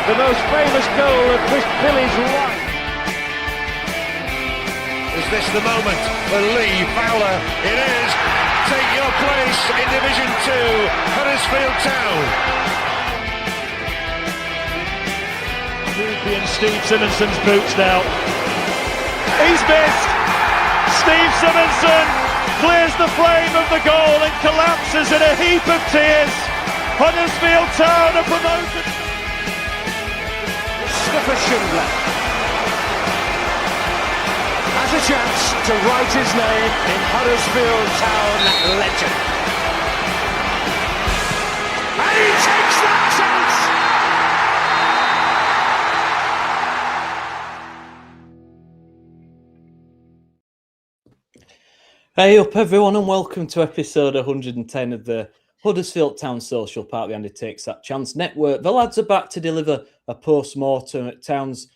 the most famous goal of Chris Billy's life. Is this the moment for Lee Fowler? It is. Take your place in Division 2, Huddersfield Town. Ruby and Steve Simonson's boots now. He's missed. Steve Simonson clears the flame of the goal and collapses in a heap of tears. Huddersfield Town are promoted. Mustafa Schindler has a chance to write his name in Huddersfield Town legend. And he takes that chance! Hey up everyone and welcome to episode 110 of the Huddersfield Town Social, part of the Andy Takes That Chance network. The lads are back to deliver a post-mortem at Town's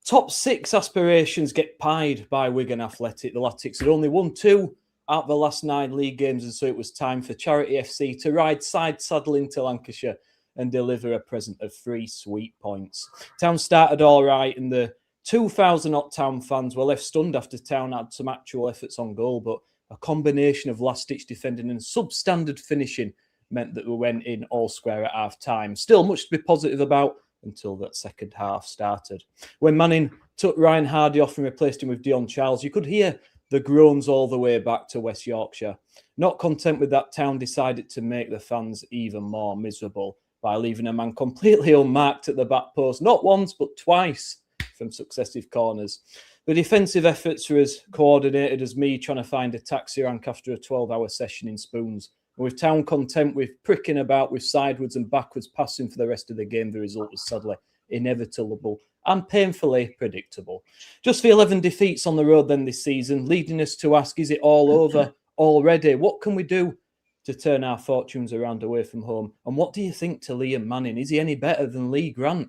top six aspirations get pied by Wigan Athletic. The Latics had only won 2 out of the last 9 league games, and so it was time for Charity FC to ride side saddle into Lancashire and deliver a present of 3 sweet points. Town started all right, and the 2,000-odd Town fans were left stunned after Town had some actual efforts on goal, but a combination of last-ditch defending and substandard finishing meant that we went in all square at half-time. Still much to be positive about until that second half started. When Manning took Ryan Hardy off and replaced him with Dion Charles, you could hear the groans all the way back to West Yorkshire. Not content with that, Town decided to make the fans even more miserable by leaving a man completely unmarked at the back post, not once but twice from successive corners. The defensive efforts were as coordinated as me trying to find a taxi rank after a 12-hour session in Spoons. And with Town content with pricking about with sidewards and backwards passing for the rest of the game, the result was sadly inevitable and painfully predictable. Just the 11 defeats on the road then this season, leading us to ask, is it all over already? What can we do to turn our fortunes around away from home? And what do you think to Liam Manning? Is he any better than Lee Grant?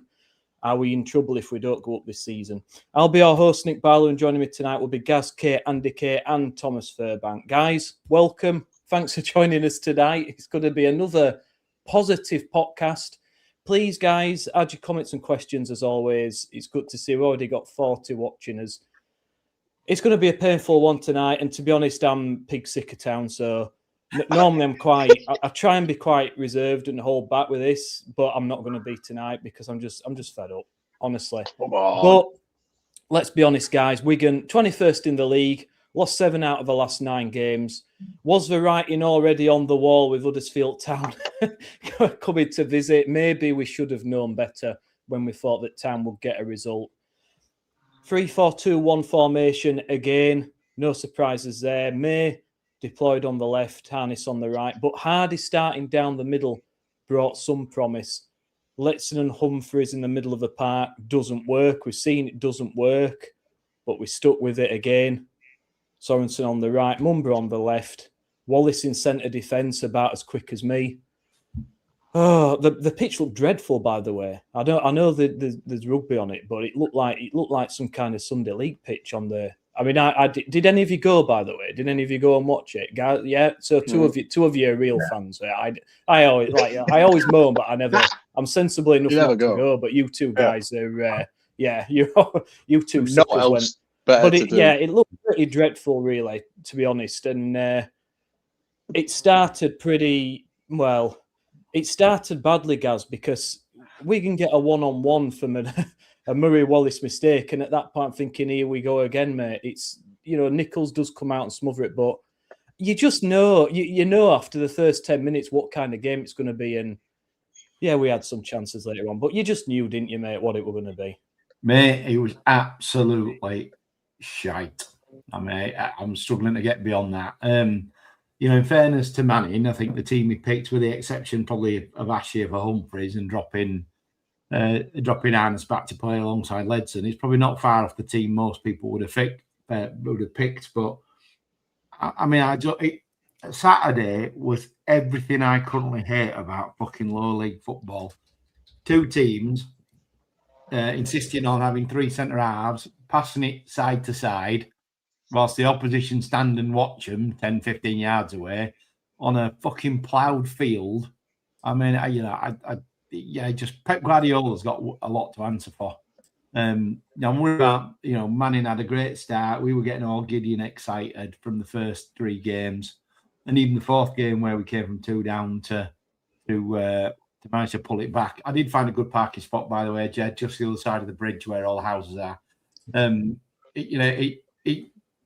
Are we in trouble if we don't go up this season? I'll be our host, Nick Barlow, and joining me tonight will be Gaz K, Andy K, and Thomas Fairbank. Guys, welcome. Thanks for joining us tonight. It's going to be another positive podcast. Please, guys, add your comments and questions as always. It's good to see we've already got 40 watching us. It's going to be a painful one tonight, and to be honest, I'm pig sick of Town, so normally I try and be quite reserved and hold back with this, but I'm not going to be tonight because I'm just fed up, honestly. But let's be honest, guys. Wigan, 21st in the league, lost 7 out of the last 9 games. Was the writing already on the wall with Huddersfield Town coming to visit? Maybe we should have known better when we thought that Town would get a result. 3-4-2-1 formation again. No surprises there. May deployed on the left, Harness on the right. But Hardy starting down the middle brought some promise. Letson and Humphreys in the middle of the park doesn't work. We've seen it doesn't work, but we stuck with it again. Sorensen on the right, Mumba on the left. Wallace in centre defence, about as quick as me. Oh, the pitch looked dreadful, by the way. I know there's rugby on it, but it looked like some kind of Sunday League pitch on the. I mean, did any of you go, by the way? Did any of you go and watch it? Yeah, so two of you are real fans. I always moan, but I'm sensible enough not to go. But you two guys are, you two suckers went. But it looked pretty dreadful, really, to be honest. And it started pretty well. It started badly, Gaz, because we can get a one-on-one from a Murray Wallace mistake, and at that point, I'm thinking, here we go again, mate. It's Nichols does come out and smother it, but you just know, you know after the first 10 minutes what kind of game it's going to be. And yeah, we had some chances later on, but you just knew, didn't you, mate, what it was going to be? Mate, it was absolutely shite. I mean, I'm struggling to get beyond that. In fairness to Manning, I think the team he picked, with the exception probably of Ashley for Humphreys and dropping Arnes back to play alongside Ledson, he's probably not far off the team most people would have picked. But I mean, Saturday was everything I currently hate about fucking lower league football. 2 teams insisting on having 3 centre halves, passing it side to side, whilst the opposition stand and watch them 10, 15 yards away on a fucking ploughed field. I mean, just Pep Guardiola's got a lot to answer for. I'm worried about, Manning had a great start. We were getting all giddy and excited from the first 3 games, and even the 4th game where we came from 2 down to manage to pull it back. I did find a good parking spot, by the way, Jed, just the other side of the bridge where all the houses are.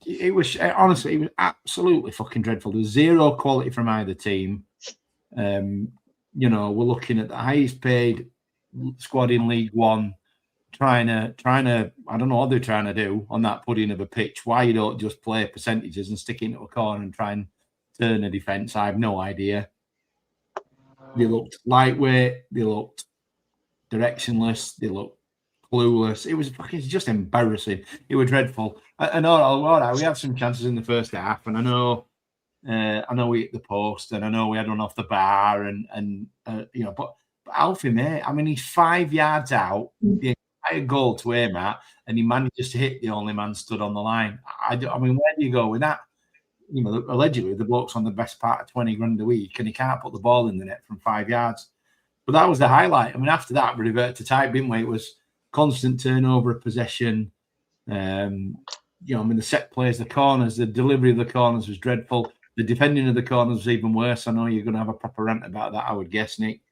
It was honestly, it was absolutely fucking dreadful. There's zero quality from either team. We're looking at the highest paid squad in League One, trying to. I don't know what they're trying to do on that pudding of a pitch. Why you don't just play percentages and stick it into a corner and try and turn a defence? I have no idea. They looked lightweight. They looked directionless. They looked clueless. It was just embarrassing. It was dreadful. And all right, we had some chances in the first half, and I know we hit the post, and I know we had one off the bar, but Alfie, mate, I mean, he's 5 yards out, the entire goal to aim at, and he manages to hit the only man stood on the line. I mean, where do you go with that? Allegedly the bloke's on the best part of 20 grand a week, and he can't put the ball in the net from 5 yards. But that was the highlight. I mean, after that, we reverted to type, didn't we? It was constant turnover of possession. The set plays, the corners, the delivery of the corners was dreadful. The defending of the corners was even worse. I know you're going to have a proper rant about that, I would guess, Nick.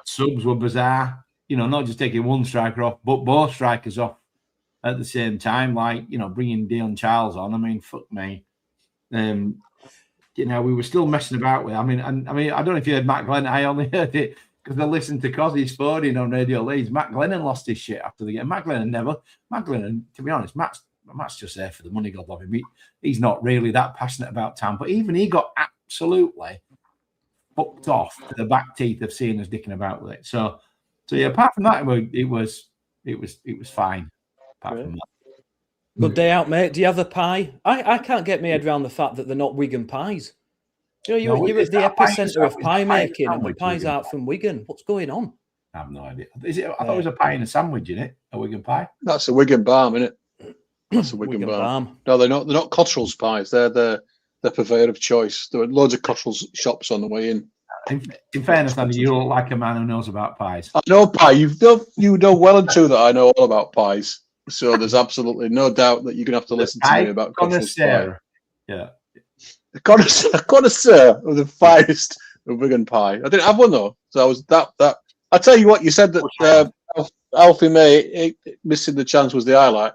Subs were bizarre. Not just taking one striker off, but both strikers off at the same time. Like, bringing Dion Charles on. I mean, fuck me. We were still messing about with. I don't know if you heard Matt Glennon. I only heard it because I listened to Cozzy's phoning on Radio Leeds. Matt Glennon lost his shit after the game. Matt Glennon, to be honest, Matt's just there for the money, God love him. He's not really that passionate about town, but even he got absolutely fucked off to the back teeth of seeing us dicking about with it. So yeah, apart from that, it was fine. Apart from that. Good day out, mate. Do you have a pie? I can't get my head around the fact that they're not Wigan pies. You're at the epicenter of pie making, and the pies out from Wigan. What's going on? I have no idea. I thought it was a pie and a sandwich in it. A Wigan pie. That's a Wigan barm, isn't it? That's a Wigan barm. No, they're not. They're not Cottrell's pies. They're the purveyor of choice. There were loads of Cottrell's shops on the way in. In fairness, Andy, you look like a man who knows about pies. I know pie. You know well and true that I know all about pies. So there's absolutely no doubt that you're going to have to listen to me about Cottrell's pie. Yeah. A connoisseur of the finest of Wigan pie. I didn't have one though, so I was that. I tell you what, you said that Alfie May missing the chance was the highlight.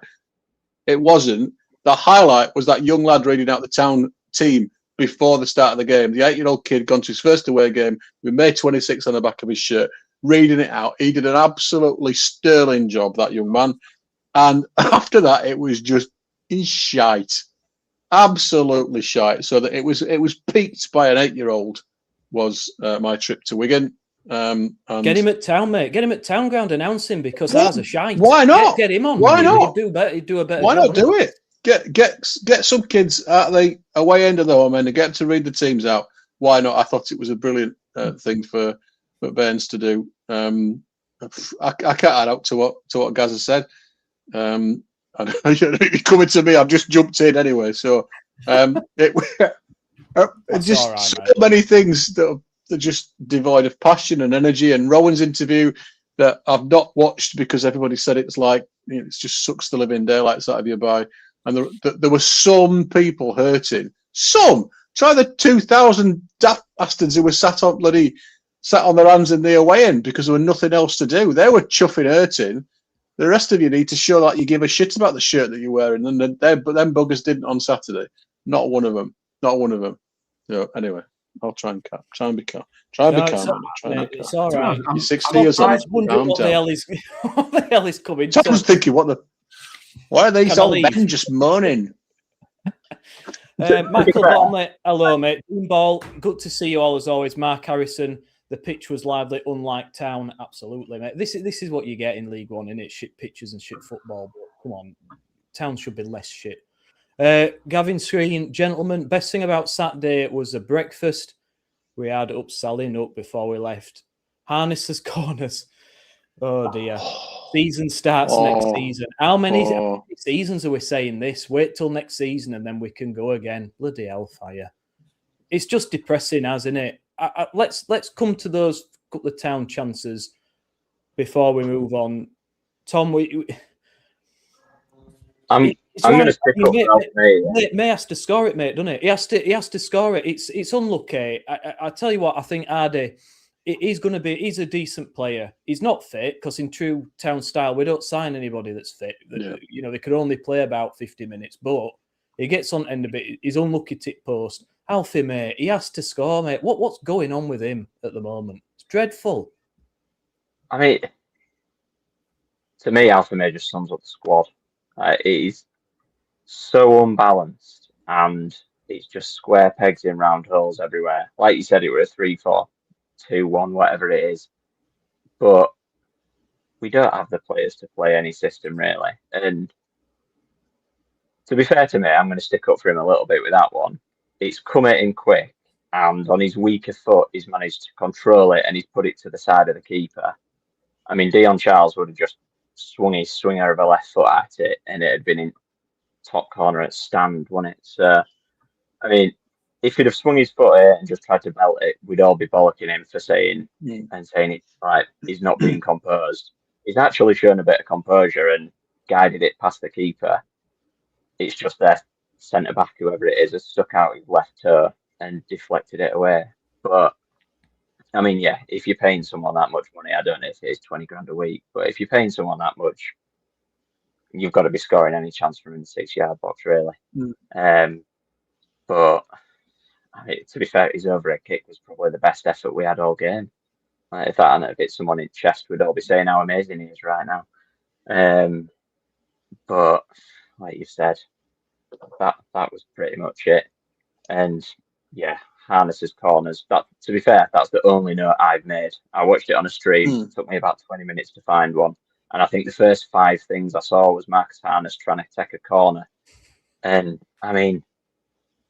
It wasn't. The highlight was that young lad reading out the town team before the start of the game. The 8-year-old kid gone to his first away game with May 26 on the back of his shirt, reading it out. He did an absolutely sterling job, that young man. And after that, it was just shite. Absolutely shite. So that it was peaked by an 8-year-old was my trip to Wigan. And get him at town, mate. Get him at town ground. Announce him because ours are shite. Why not? Get him on. Why not? He'd do a better. Why not do it? Get some kids at the away end of the home end and get to read the teams out. Why not? I thought it was a brilliant thing for McBairns to do. I can't add up to what Gaza said. And you're coming to me. I've just jumped in anyway. So just right, so many things that are just devoid of passion and energy. And Rowan's interview that I've not watched because everybody said it's like it just sucks the living daylights out of you by. And there were some people hurting. Some try the 2,000 daft bastards who were sat on their hands in the away end because there was nothing else to do. They were chuffing hurting. The rest of you need to show that you give a shit about the shirt that you're wearing. And but them buggers didn't on Saturday. Not one of them. Not one of them. So anyway, I'll try and be calm. It's all right. You're 60 years old. What the hell is coming? Someone's thinking, why are these old men just moaning? Michael Bottomley, hello, mate. Ball, good to see you all as always. Mark Harrison, the pitch was lively, unlike town. Absolutely, mate. This is what you get in League One, innit? Shit pitches and shit football. But come on, town should be less shit. Gavin Screen, gentlemen, best thing about Saturday was the breakfast. We had upselling up before we left. Harnesses corners. Oh dear. Season starts next season. How many seasons are we saying this? Wait till next season and then we can go again. Bloody hellfire. It's just depressing, isn't it? Let's come to those up the Town chances before we move on. Tom, I'm going to stick up for May has to score it, mate, doesn't it? He has to score it. It's unlucky. I tell you what, I think Ardie, he's a decent player. He's not fit because in true Town style, we don't sign anybody that's fit. Yeah. You know, they could only play about 50 minutes, but he gets on end a bit. He's unlucky tick post. Alfie, mate, he has to score, mate. What's going on with him at the moment? It's dreadful. I mean, to me, Alfie May just sums up the squad. He's so unbalanced, and it's just square pegs in round holes everywhere. Like you said, it was a 3-4-2-1, whatever it is. But we don't have the players to play any system, really. And to be fair to me, I'm going to stick up for him a little bit with that one. It's come at him quick, and on his weaker foot, he's managed to control it, and he's put it to the side of the keeper. I mean, Dion Charles would have just swung his swinger of a left foot at it, and it had been in top corner at stand, wouldn't it? So, I mean, if he'd have swung his foot here and just tried to belt it, we'd all be bollocking him for saying it's like he's not being composed. He's actually shown a bit of composure and guided it past the keeper. It's just their centre back, whoever it is, has stuck out his left toe and deflected it away. But I mean, yeah, if you're paying someone that much money, I don't know if it is 20 grand a week, but if you're paying someone that much, you've got to be scoring any chance from in the 6-yard box, really. But I mean, to be fair, his overhead kick was probably the best effort we had all game. If that hadn't hit someone in the chest, we'd all be saying how amazing he is right now. But like you said, that was pretty much it. And yeah, Harness's corners. That, to be fair, that's the only note I've made. I watched it on a stream. It took me about 20 minutes to find one. And I think the first 5 things I saw was Marcus Harness trying to take a corner. And I mean,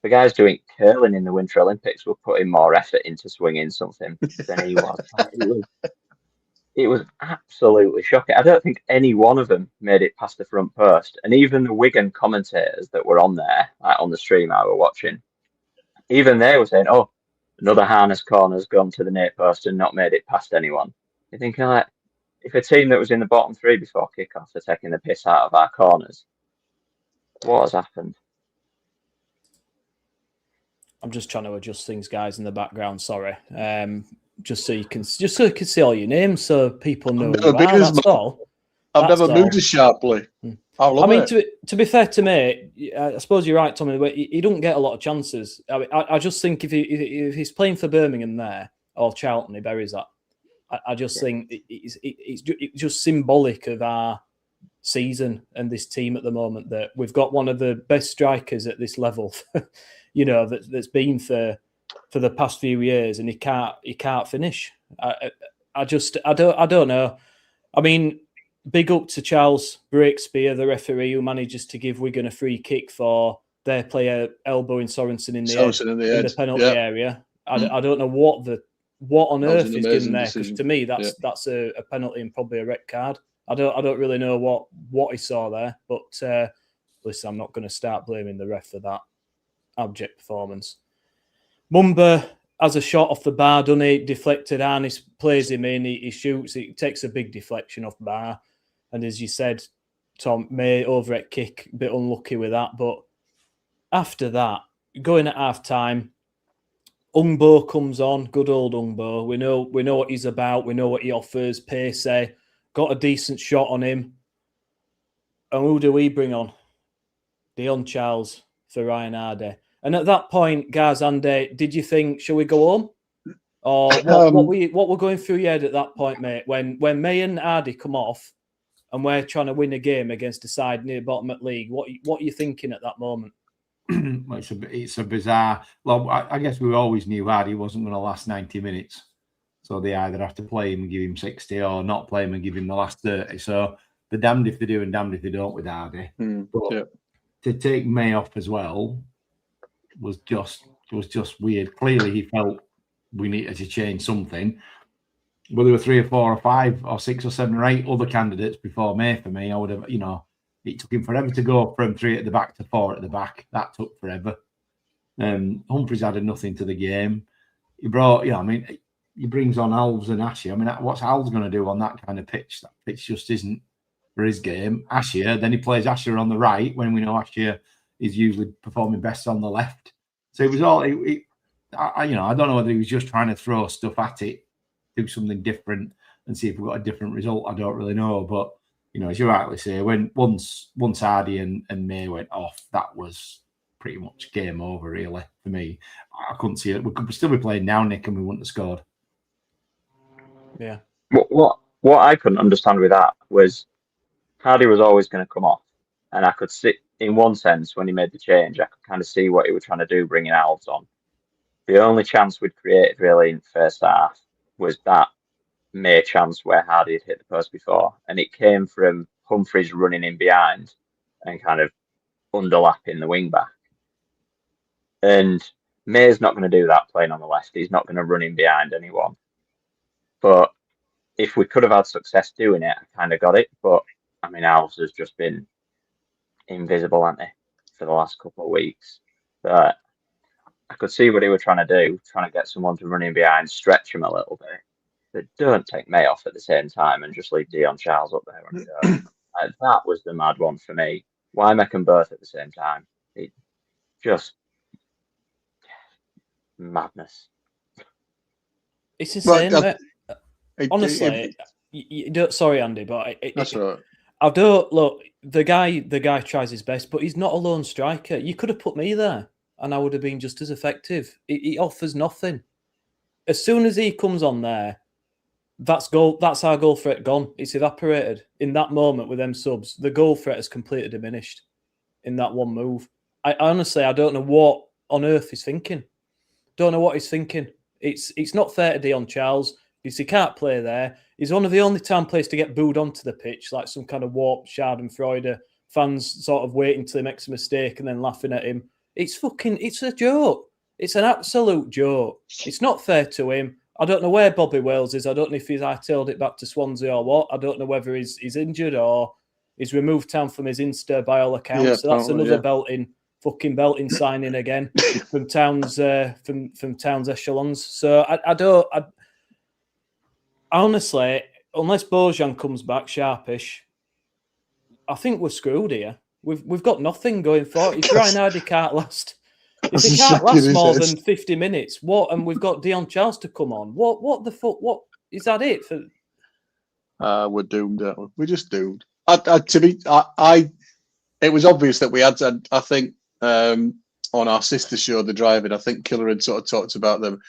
the guys doing curling in the Winter Olympics were putting more effort into swinging something than he was. It was absolutely shocking. I don't think any one of them made it past the front post. And even the Wigan commentators that were on there, like on the stream I were watching, even they were saying, oh, another Harness corner's gone to the near post and not made it past anyone. You're thinking, like, if a team that was in the bottom 3 before kickoff are taking the piss out of our corners, what has happened? I'm just trying to adjust things, guys, in the background. Sorry, just so you can see all your names, so people know who you are. That's all. I've never moved as sharply. I mean, to be fair to me, I suppose you're right, Tommy. He don't get a lot of chances. I mean, I just think if he's playing for Birmingham there or Charlton, he buries that. I just think it's just symbolic of our season and this team at the moment, that we've got one of the best strikers at this level, you know, that's been for the past few years, and he can't finish. I don't know. I mean, big up to Charles Breakspear, the referee, who manages to give Wigan a free kick for their player elbowing Sorensen in the penalty area. I don't know what on earth is given there, because to me that's a penalty and probably a red card. I don't really know what he saw there, but listen, I'm not going to start blaming the ref for that abject performance. Mumba has a shot off the bar, doesn't he? Deflected, Harness plays him in, he shoots, it takes a big deflection off bar. And as you said, Tom, May overhead kick, a bit unlucky with that. But after that, going at half time, Ungbo comes on, good old Ungbo. We know what he's about, we know what he offers, pacey, got a decent shot on him. And who do we bring on? Dion Charles for Ryan Ardie. And at that point, Garzande, did you think, shall we go home? Or what we're going through your head at that point, mate? When May and Ardie come off and we're trying to win a game against a side near bottom at league, what are you thinking at that moment? Well, it's a bizarre. Well, I guess we always knew Ardie wasn't going to last 90 minutes. So they either have to play him and give him 60 or not play him and give him the last 30. So they're damned if they do and damned if they don't with Ardie. But to take May off as well was just weird. Clearly he felt we needed to change something. But there were 3 or 4 or 5 or 6 or 7 or 8 other candidates before May for me. I would have, it took him forever to go from 3 at the back to 4 at the back. That took forever. Humphreys added nothing to the game. He brought, he brings on Alves and Asher. I mean, what's Alves going to do on that kind of pitch? That pitch just isn't for his game. Asher, then he plays Asher on the right when we know Asher is usually performing best on the left. So it was all, I don't know whether he was just trying to throw stuff at it, do something different and see if we got a different result. I don't really know. But, as you rightly say, when once Hardy and May went off, that was pretty much game over, really, for me. I couldn't see it. We could still be playing now, Nick, and we wouldn't have scored. Yeah. What I couldn't understand with that was Hardy was always going to come off. And I could see, in one sense, when he made the change, I could kind of see what he was trying to do, bringing Alves on. The only chance we'd created, really, in the first half was that May chance where Hardy had hit the post before. And it came from Humphreys running in behind and kind of underlapping the wing back. And May's not going to do that playing on the left. He's not going to run in behind anyone. But if we could have had success doing it, I kind of got it. But, I mean, Alves has just been invisible, hasn't he, for the last couple of weeks. But I could see what he was trying to do, trying to get someone to run in behind, stretch him a little bit. But don't take May off at the same time and just leave Dion Charles up there. And that was the mad one for me. Why make them both at the same time? It just madness. It's insane, honestly. Sorry, Andy, but that's right. I don't look. The guy tries his best, but he's not a lone striker. You could have put me there, and I would have been just as effective. He offers nothing. As soon as he comes on there, that's our goal threat gone. It's evaporated in that moment with them subs. The goal threat is completely diminished in that one move. I honestly don't know what on earth he's thinking. Don't know what he's thinking. It's not fair to Dion Charles because he can't play there. He's one of the only town players to get booed onto the pitch, like some kind of warped Schadenfreude. Fans sort of waiting till he makes a mistake and then laughing at him. It's a joke. It's an absolute joke. It's not fair to him. I don't know where Bobby Wales is. I don't know if he's hightailed it back to Swansea or what. I don't know whether he's injured or he's removed town from his Insta by all accounts. Yeah, so that's another belting signing again from Town's from Town's echelons. So I honestly, unless Bojan comes back sharpish, I think we're screwed here. We've got nothing going for it. If Ryan Hardy can't last, if he can't last more than 50 minutes, what? And we've got Dion Charles to come on. What the fuck? What is that? It for? We're doomed, aren't we? We're just doomed. It was obvious that we had to. I think on our sister show, The Driving, I think Killer had sort of talked about them.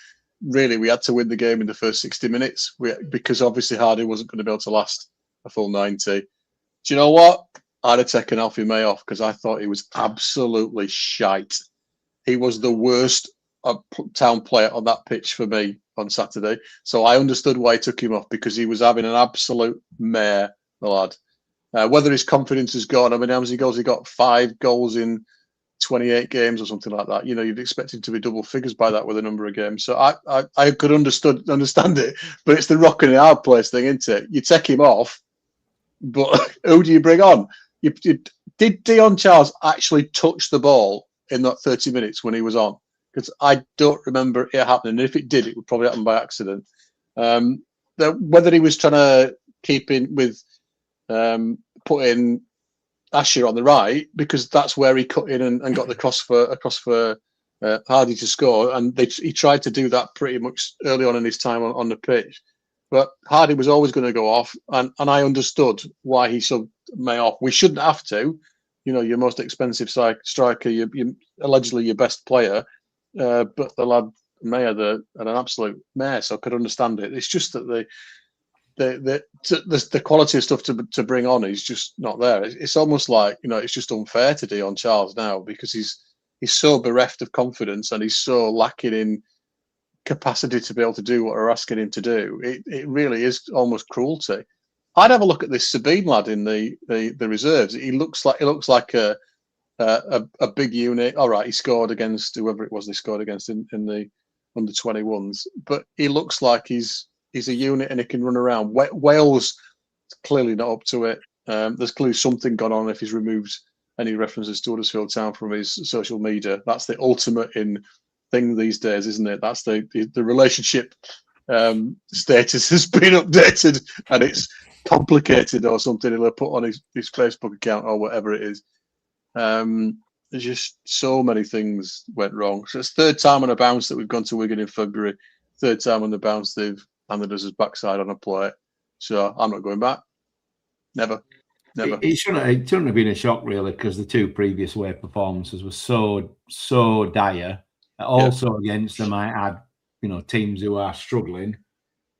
Really, we had to win the game in the first 60 minutes because obviously Hardy wasn't going to be able to last a full 90. Do you know what? I'd have taken Alfie May off because I thought he was absolutely shite. He was the worst Town player on that pitch for me on Saturday. So I understood why he took him off because he was having an absolute mare, the lad. Whether his confidence has gone, I mean, how many goals he got? 5 goals in 28 games or something like that. You'd expect him to be double figures by that with a number of games. So I could understand it, but it's the rock and the hard place thing, isn't it? You take him off, but who do you bring on? Did Dion Charles actually touch the ball in that 30 minutes when he was on? Because I don't remember it happening. And if it did, it would probably happen by accident. Whether he was trying to keep in with putting Asher on the right, because that's where he cut in and got the cross for Hardy to score. And he tried to do that pretty much early on in his time on the pitch. But Hardy was always going to go off. And I understood why he subbed May off. We shouldn't have to. Your most expensive striker, you allegedly your best player. But the lad May had an absolute mess. So I could understand it. It's just that the quality of stuff to bring on is just not there. It's almost like it's just unfair to Dion Charles now because he's so bereft of confidence and he's so lacking in capacity to be able to do what we're asking him to do. It really is almost cruelty. I'd have a look at this Sabine lad in the reserves. He looks like a big unit. All right, he scored against whoever it was they scored against in the under 21s, but he looks like he's a unit and he can run around. Wales clearly not up to it. There's clearly something gone on if he's removed any references to Huddersfield Town from his social media. That's the ultimate in thing these days, isn't it? That's the relationship status has been updated and it's complicated or something. He'll put on his Facebook account or whatever it is. There's just so many things went wrong. So it's third time on a bounce that we've gone to Wigan in February. Third time on the bounce they've handed us his backside on a plate. So I'm not going back. Never. It shouldn't have been a shock really, because the two previous away performances were so dire. Also against them, I had teams who are struggling,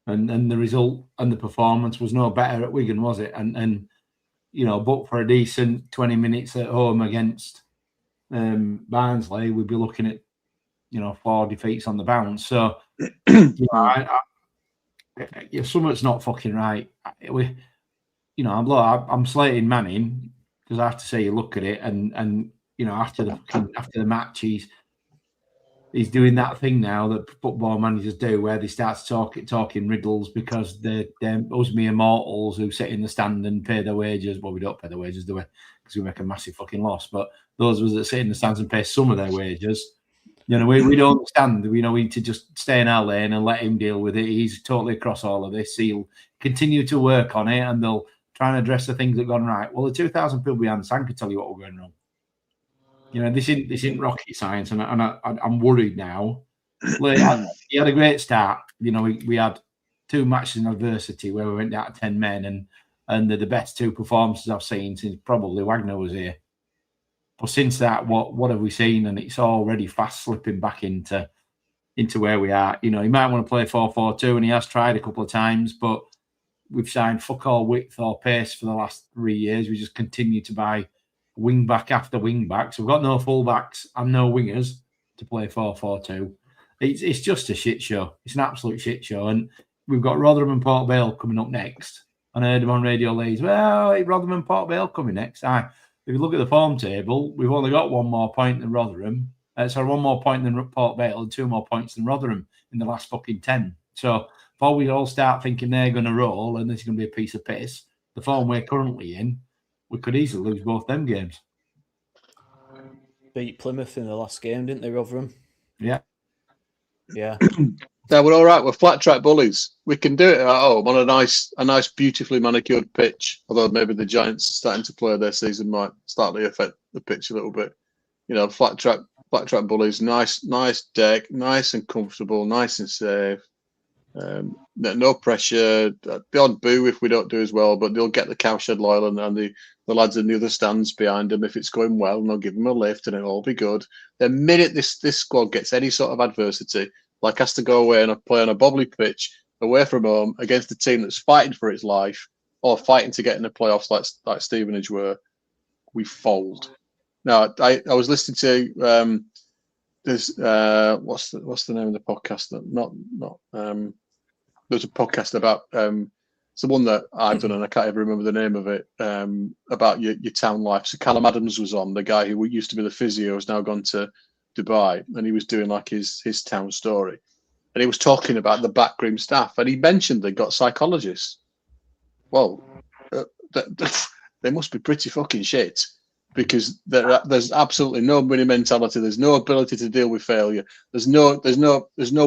and the result and the performance was no better at Wigan, was it? And but for a decent 20 minutes at home against Barnsley, we'd be looking at 4 defeats on the bounce. So something's not fucking right. I'm slating Manning because I have to say you look at it and after the match he's doing that thing now that football managers do, where they start talking riddles because they're us mere mortals who sit in the stand and pay their wages. Well, we don't pay their wages, do we? Because we make a massive fucking loss. But those of us that sit in the stands and pay some of their wages, we don't understand. We need to just stay in our lane and let him deal with it. He's totally across all of this. He'll continue to work on it, and they'll try and address the things that have gone right. Well, the 2,000 people behind the stand can tell you what we're going wrong. This isn't rocket science, and I'm worried now. He had a great start. We had 2 matches in adversity where we went down to 10 men, and they're the best 2 performances I've seen since probably Wagner was here. But since that, what have we seen? And it's already fast slipping back into where we are. He might want to play 4-4-2, and he has tried a couple of times, but we've signed fuck all width or pace for the last 3 years. We just continue to buy wing back after wing back. So we've got no full backs and no wingers to play 4-4-2. It's just a shit show. It's an absolute shit show. And we've got Rotherham and Port Vale coming up next. And I heard him on Radio Leeds. Well, Rotherham and Port Vale coming next. If you look at the form table, we've only got 1 more point than Rotherham. 1 more point than Port Vale and 2 more points than Rotherham in the last fucking 10. So before we all start thinking they're going to roll and this is going to be a piece of piss, the form we're currently in, we could easily lose both them games. Beat Plymouth in the last game, didn't they, Rotherham? Yeah. Yeah. Yeah, we're all right. We're flat track bullies. We can do it at home on a nice, beautifully manicured pitch. Although maybe the Giants starting to play their season might start to affect the pitch a little bit. Flat track bullies. Nice deck, nice and comfortable, nice and safe. No pressure. The odd boo if we don't do as well, but they'll get the cowshed loyal and the lads in the other stands behind them if it's going well, and they'll give them a lift and it'll all be good. The minute this squad gets any sort of adversity, like has to go away and play on a bobbly pitch away from home against a team that's fighting for its life or fighting to get in the playoffs like Stevenage were, we fold. Now I was listening to there's what's the name of the podcast? There's a podcast about it's the one that I've done and I can't even remember the name of it, about your town life. So Callum Adams was on, the guy who used to be the physio, has now gone to Dubai, and he was doing like his town story, and he was talking about the backroom staff, and he mentioned they got psychologists. Well, they must be pretty fucking shit, because there's absolutely no winning mentality. There's no ability to deal with failure. There's no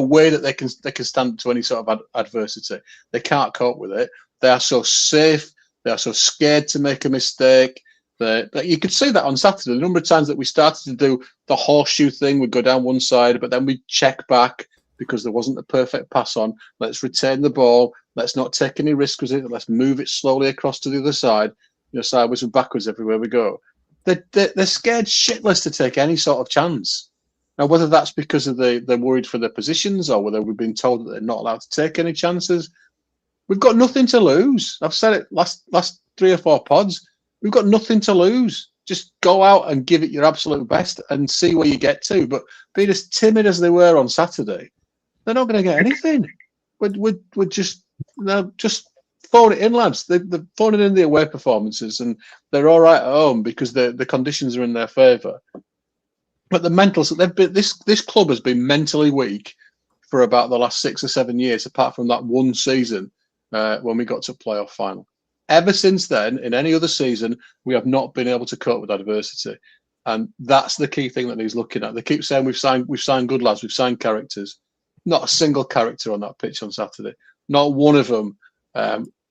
way that they can stand to any sort of adversity. They can't cope with it. They are so safe. They are so scared to make a mistake. You could see that on Saturday. The number of times that we started to do the horseshoe thing, we'd go down one side, but then we'd check back because there wasn't a perfect pass on. Let's retain the ball. Let's not take any risks with it. Let's move it slowly across to the other side, sideways and backwards everywhere we go. They're scared shitless to take any sort of chance. Now, whether that's because they're worried for their positions or whether we've been told that they're not allowed to take any chances, we've got nothing to lose. I've said it last 3 or 4 pods. We've got nothing to lose. Just go out and give it your absolute best and see where you get to. But being as timid as they were on Saturday, they're not going to get anything. We're just phone it in, lads. They're phoning in the away performances, and they're all right at home because the conditions are in their favour. But the mental, so this club has been mentally weak for about the last 6 or 7 years, apart from that one season when we got to playoff final. Ever since then, in any other season, we have not been able to cope with adversity, and that's the key thing that he's looking at. They keep saying we've signed good lads, we've signed characters. not a single character on that pitch on Saturday. Not one of them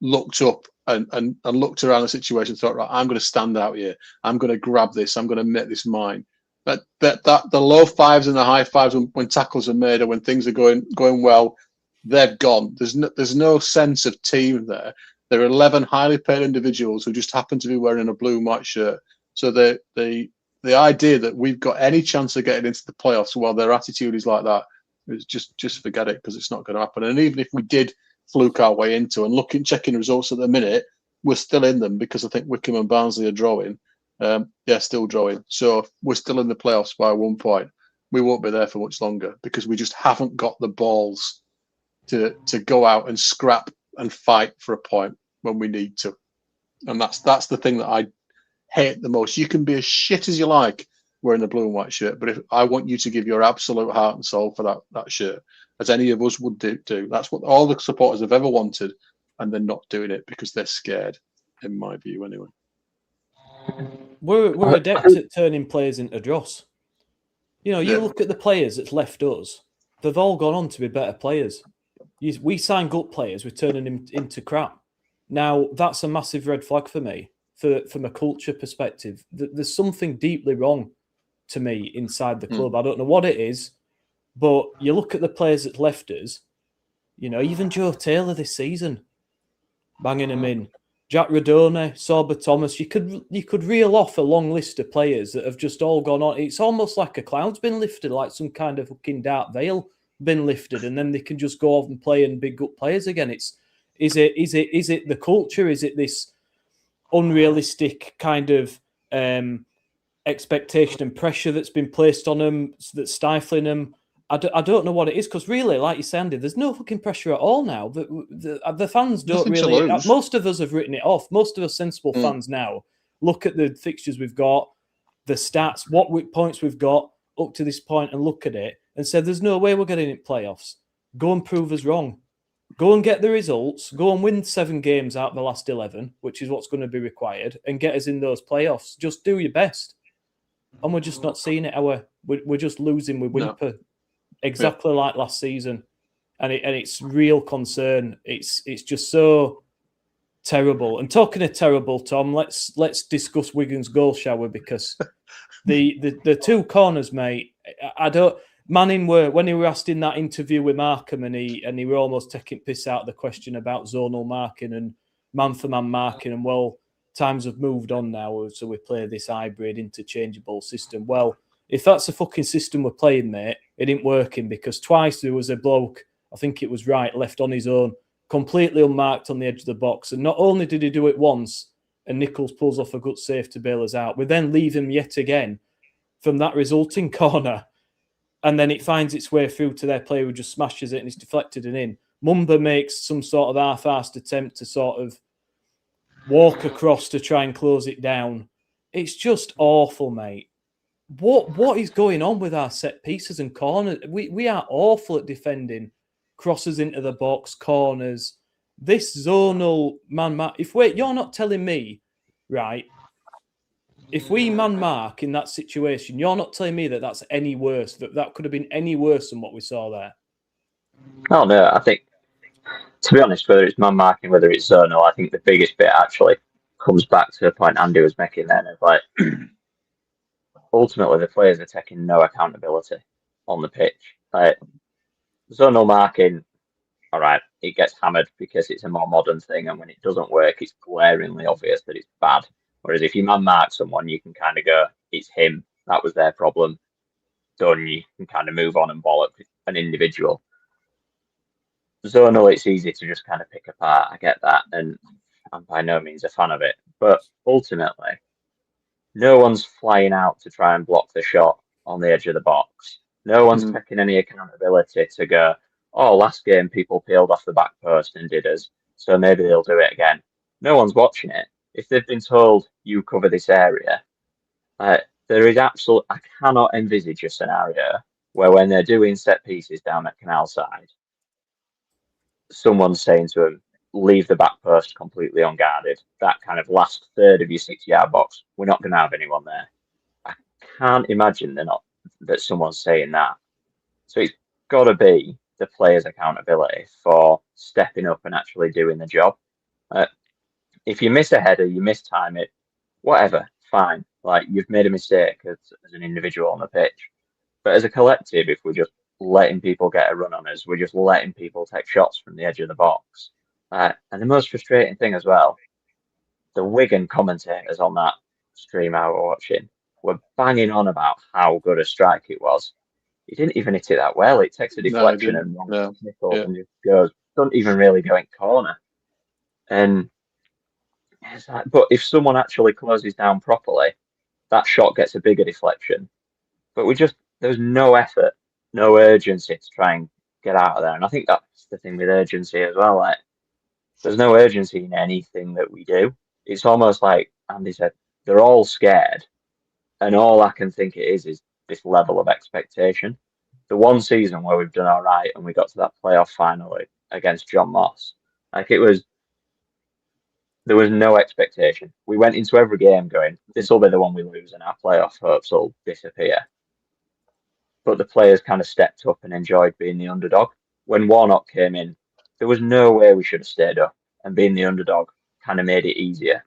looked up and looked around the situation and thought, right, I'm going to stand out here. I'm going to grab this. I'm going to make this mine. But the low fives and the high fives when tackles are made or when things are going well, they've gone. There's no sense of team there. There are 11 highly paid individuals who just happen to be wearing a blue and white shirt. So the idea that we've got any chance of getting into the playoffs while their attitude is like that, is just forget it, because it's not going to happen. And even if we did fluke our way into and checking results at the minute, we're still in them, because I think Wickham and Barnsley are drawing. They're still drawing. So we're still in the playoffs by 1 point. We won't be there for much longer because we just haven't got the balls to go out and scrap and fight for a point when we need to. And that's the thing that I hate the most. You can be as shit as you like wearing the blue and white shirt, but if I want you to give your absolute heart and soul for that shirt, as any of us would do. That's what all the supporters have ever wanted, and they're not doing it because they're scared, in my view, anyway. We're adept at turning players into dross. You know, you look at the players that's left us; they've all gone on to be better players. We sign good players, we're turning them into crap. Now, that's a massive red flag for me, from a culture perspective. There's something deeply wrong to me inside the club. I don't know what it is, but you look at the players that left us, you know, even Joe Taylor this season, banging him in. Jack Radone, Sorba Thomas, you could reel off a long list of players that have just all gone on. It's almost like a cloud's been lifted, like some kind of fucking dark veil been lifted, and then they can just go off and play and be good players again. Is it the culture? Is it this unrealistic kind of expectation and pressure that's been placed on them that's stifling them? I don't know what it is, because really, like you said, Andy, there's no fucking pressure at all now. The fans don't really. Most of us have written it off. Most of us sensible fans now look at the fixtures we've got, the stats, what points we've got up to this point, and look at it and say, "There's no way we're getting in playoffs." Go and prove us wrong. Go and get the results. Go and win 7 games out of the last 11, which is what's going to be required, and get us in those playoffs. Just do your best. And we're just not seeing it. We're just losing with whimper. No. Exactly like last season, and it's real concern. It's just so terrible. And talking of terrible, Tom, let's discuss Wigan's goal shower, because the 2 corners, mate. Manning when he were asked in that interview with Markham, and he were almost taking piss out of the question about zonal marking and man-for-man marking, and well, times have moved on now, so we play this hybrid interchangeable system. Well, if that's the fucking system we're playing, mate, it ain't working, because twice there was a bloke, I think it was Wright, left on his own, completely unmarked on the edge of the box. And not only did he do it once, and Nichols pulls off a good save to bail us out, we then leave him yet again from that resulting corner. And then it finds its way through to their player who just smashes it and it's deflected and in. Mumba makes some sort of half-assed attempt to sort of walk across to try and close it down. It's just awful, mate. What is going on with our set pieces and corners? We are awful at defending crosses into the box, corners. This zonal man-mark. You're not telling me, right? If we man-mark in that situation, you're not telling me that that's any worse. That could have been any worse than what we saw there. Oh no, I think, to be honest, whether it's man-marking, whether it's zonal, I think the biggest bit actually comes back to the point Andy was making then of like. Ultimately, the players are taking no accountability on the pitch. Zonal marking, all right, it gets hammered because it's a more modern thing, and when it doesn't work, it's glaringly obvious that it's bad. Whereas if you man-mark someone, you can kind of go, it's him, that was their problem, done, you can kind of move on and bollock an individual. Zonal, it's easy to just kind of pick apart, I get that, and I'm by no means a fan of it. But ultimately, no one's flying out to try and block the shot on the edge of the box. No one's taking any accountability to go, oh, last game people peeled off the back post and did us, so maybe they'll do it again. No one's watching it. If they've been told, you cover this area, there is I cannot envisage a scenario where when they're doing set pieces down at Canal Side, someone's saying to them, leave the back post completely unguarded. That kind of last third of your 6-yard box, we're not going to have anyone there. I can't imagine that someone's saying that. So it's got to be the players' accountability for stepping up and actually doing the job. If you miss a header, you miss time it, whatever, fine. Like, you've made a mistake as an individual on the pitch. But as a collective, if we're just letting people get a run on us, we're just letting people take shots from the edge of the box. And the most frustrating thing as well, the Wigan commentators on that stream I was watching were banging on about how good a strike it was. He didn't even hit it that well. It takes a deflection and and just goes, doesn't even really go in corner. And it's like, but if someone actually closes down properly, that shot gets a bigger deflection. But there's no effort, no urgency to try and get out of there. And I think that's the thing with urgency as well. Like, there's no urgency in anything that we do. It's almost like Andy said, they're all scared. And all I can think it is this level of expectation. The one season where we've done all right and we got to that playoff finally against John Moss, like, there was no expectation. We went into every game going, this will be the one we lose and our playoff hopes will disappear. But the players kind of stepped up and enjoyed being the underdog. When Warnock came in, there was no way we should have stayed up, and being the underdog kind of made it easier.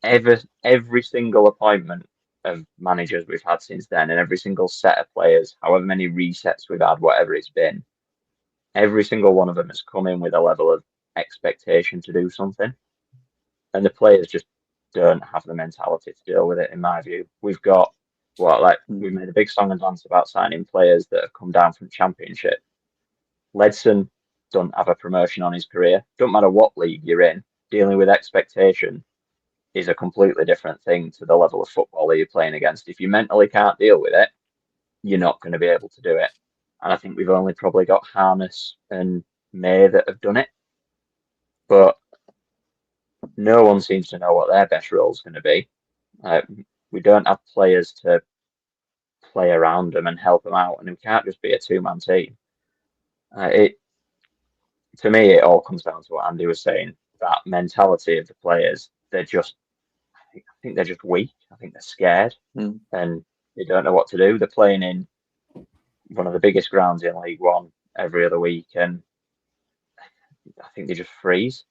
Every single appointment of managers we've had since then, and every single set of players, however many resets we've had, whatever it's been, every single one of them has come in with a level of expectation to do something. And the players just don't have the mentality to deal with it, in my view. We've got, we made a big song and dance about signing players that have come down from the Championship. Ledson doesn't have a promotion on his career. Doesn't matter what league you're in, dealing with expectation is a completely different thing to the level of football that you're playing against. If you mentally can't deal with it, you're not going to be able to do it. And I think we've only probably got Harness and May that have done it. But no one seems to know what their best role is going to be. We don't have players to play around them and help them out, and we can't just be a two-man team. To me, it all comes down to what Andy was saying, that mentality of the players. I think they're just weak. I think they're scared and they don't know what to do. They're playing in one of the biggest grounds in League One every other week, and I think they just freeze.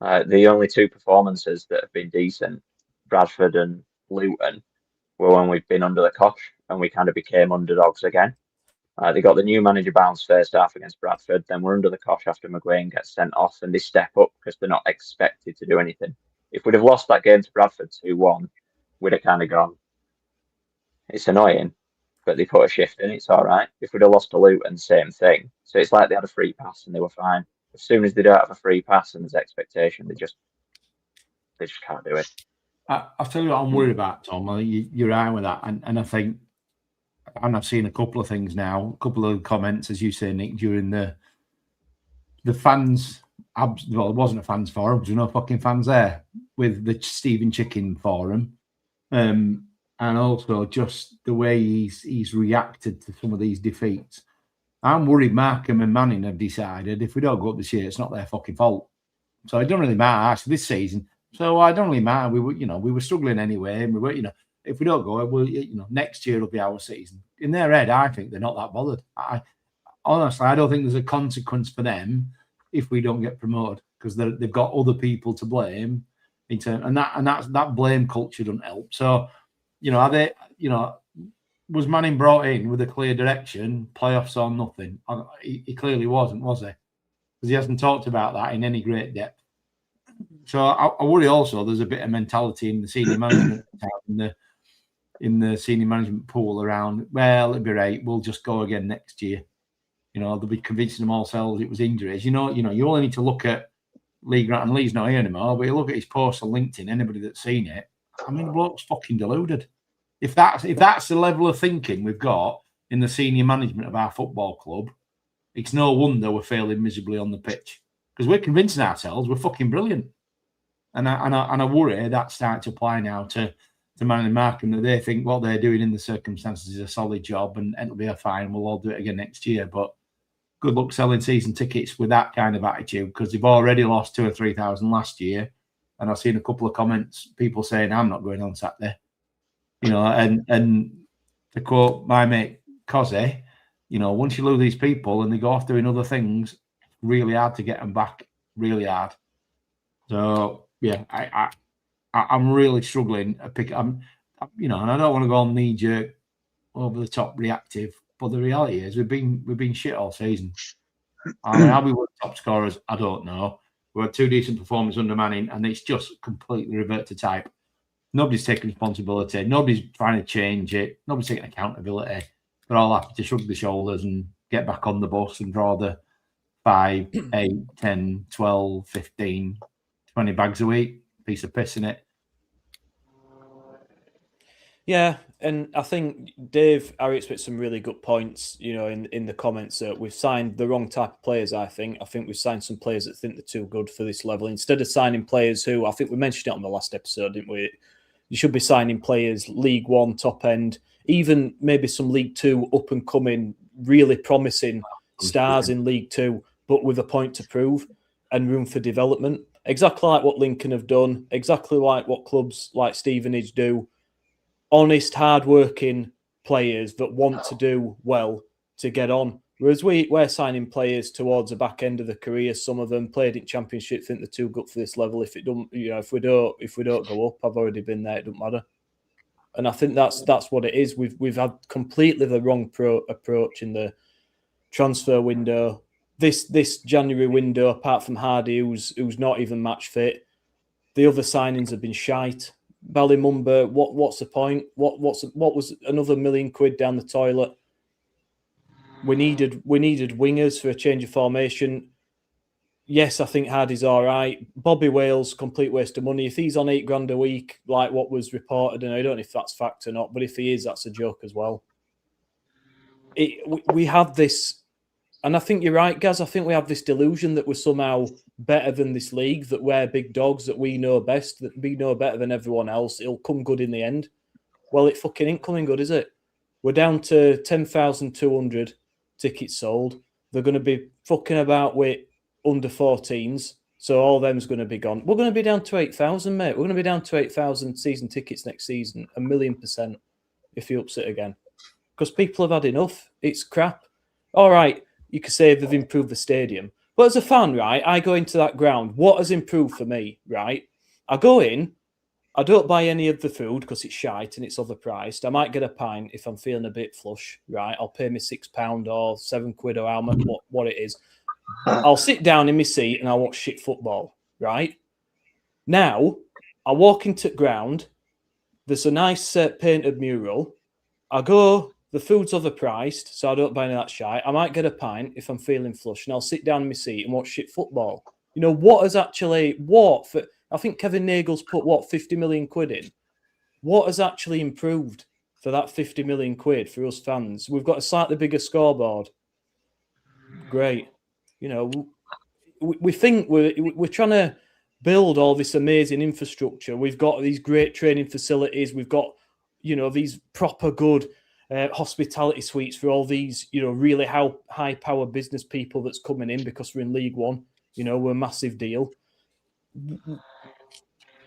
The only two performances that have been decent, Bradford and Luton, were when we've been under the cosh and we kind of became underdogs again. They got the new manager bounce first half against Bradford, then we're under the cosh after McGuane gets sent off, and they step up because they're not expected to do anything. If we'd have lost that game to Bradford 2-1, we'd have kind of gone, it's annoying, but they put a shift in, it's all right. If we'd have lost to Luton, same thing. So it's like they had a free pass and they were fine. As soon as they don't have a free pass and there's expectation, they just can't do it. I'll tell you what I'm worried about, Tom. I think you're right with that. And I think, and I've seen a couple of things now, a couple of comments, as you say, Nick, during the fans. Well, it wasn't a fans forum. There's no fucking fans there with the Stephen Chicken forum. And also just the way he's reacted to some of these defeats. I'm worried Markham and Manning have decided if we don't go up this year, it's not their fucking fault. So it don't really matter actually this season. So I don't really matter. We were struggling anyway, and we were, if we don't go, next year will be our season. In their head, I think they're not that bothered. Honestly, I don't think there's a consequence for them if we don't get promoted, because they've got other people to blame and that blame culture doesn't help. So, was Manning brought in with a clear direction, playoffs or nothing? He clearly wasn't, was he? Because he hasn't talked about that in any great depth. So I worry also there's a bit of mentality in the senior management in the senior management pool around, well, it'll be right, we'll just go again next year. They'll be convincing themselves it was injuries. You only need to look at Lee Grant, and Lee's not here anymore, but you look at his post on LinkedIn, anybody that's seen it, I mean, the bloke's fucking deluded. If that's the level of thinking we've got in the senior management of our football club, it's no wonder we're failing miserably on the pitch, because we're convincing ourselves we're fucking brilliant. And I worry that's starting to apply now to Manning and Markham, that they think what they're doing in the circumstances is a solid job and it'll be a fine. We'll all do it again next year. But good luck selling season tickets with that kind of attitude, because they've already lost 2,000 or 3,000 last year. And I've seen a couple of comments, people saying, I'm not going on Saturday. And to quote my mate Cozzy, once you lose these people and they go off doing other things, really hard to get them back. Really hard. So yeah, I'm really struggling to pick. And I don't want to go on knee jerk, over the top, reactive. But the reality is, we've been shit all season. I mean, how we were top scorers, I don't know. We had 2 decent performances under Manning, and it's just completely revert to type. Nobody's taking responsibility. Nobody's trying to change it. Nobody's taking accountability. They're all happy to shrug the shoulders and get back on the bus and draw the 5, 8, 10, 12, 15, 20 bags a week. Piece of piss in it. Yeah, and I think Dave Harriet's with some really good points, in the comments. We've signed the wrong type of players, I think. I think we've signed some players that think they're too good for this level. Instead of signing players who, I think we mentioned it on the last episode, didn't we? You should be signing players League One, top end, even maybe some League Two, up and coming, really promising stars in League Two, but with a point to prove and room for development. Exactly like what Lincoln have done, exactly like what clubs like Stevenage do. Honest, hard-working players that want to do well to get on. Whereas we're signing players towards the back end of the career. Some of them played in Championship, think they're too good for this level. If we don't go up, I've already been there. It doesn't matter. And I think that's what it is. We've had completely the wrong approach in the transfer window. This January window, apart from Hardy, who's not even match fit, the other signings have been shite. Ballymumba, what's the point? What was another £1 million down the toilet? We needed wingers for a change of formation. Yes, I think Hardy's all right. Bobby Wales, complete waste of money. If he's on £8,000 a week, like what was reported, and I don't know if that's fact or not, but if he is, that's a joke as well. We have this, and I think you're right, Gaz. I think we have this delusion that we're somehow better than this league, that we're big dogs, that we know best, that we know better than everyone else. It'll come good in the end. Well, it fucking ain't coming good, is it? We're down to 10,200 tickets sold. They're going to be fucking about with under 14s, so all them's going to be gone. We're going to be down to 8,000, mate. We're going to be down to 8,000 season tickets next season, 1,000,000% if he ups it again. Because people have had enough. It's crap. All right, you could say they've improved the stadium. But as a fan, right, I go into that ground. What has improved for me, right? I go in, I don't buy any of the food because it's shite and it's overpriced. I might get a pint if I'm feeling a bit flush, right? I'll pay me £6 or £7 or how much, what it is. I'll sit down in my seat and I'll watch shit football, right? Now, I walk into the ground. There's a nice painted mural. I go, the food's overpriced, so I don't buy any of that shite. I might get a pint if I'm feeling flush, and I'll sit down in my seat and watch shit football. What has actually, I think Kevin Nagel's put, £50 million in? What has actually improved for that £50 million for us fans? We've got a slightly bigger scoreboard. Great. We think we're trying to build all this amazing infrastructure. We've got these great training facilities. We've got, these proper good hospitality suites for all these, really high-power business people that's coming in because we're in League One. We're a massive deal.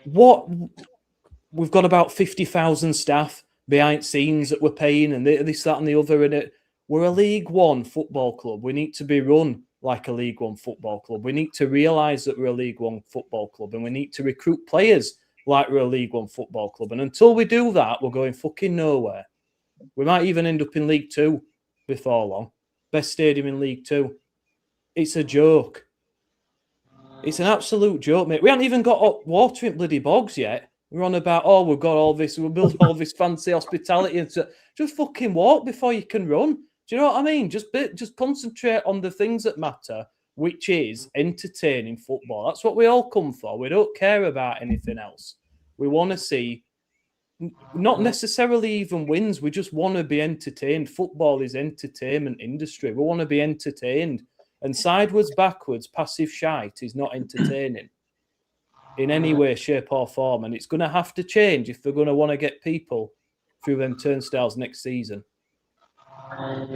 We've got about 50,000 staff behind scenes that we're paying, and this, that, and the other in it. We're a League One football club. We need to be run like a League One football club. We need to realise that we're a League One football club, and we need to recruit players like we're a League One football club. And until we do that, we're going fucking nowhere. We might even end up in League Two before long. Best stadium in League Two. It's a joke. It's an absolute joke, mate. We haven't even got hot water in bloody bogs yet. We're on about, we've got all this, we'll build all this fancy hospitality. And so just fucking walk before you can run. Do you know what I mean? Just concentrate on the things that matter, which is entertaining football. That's what we all come for. We don't care about anything else. We want to see, not necessarily even wins. We just want to be entertained. Football is entertainment industry. We want to be entertained. And sideways, backwards, passive shite is not entertaining in any way, shape or form. And it's going to have to change if they're going to want to get people through them turnstiles next season. I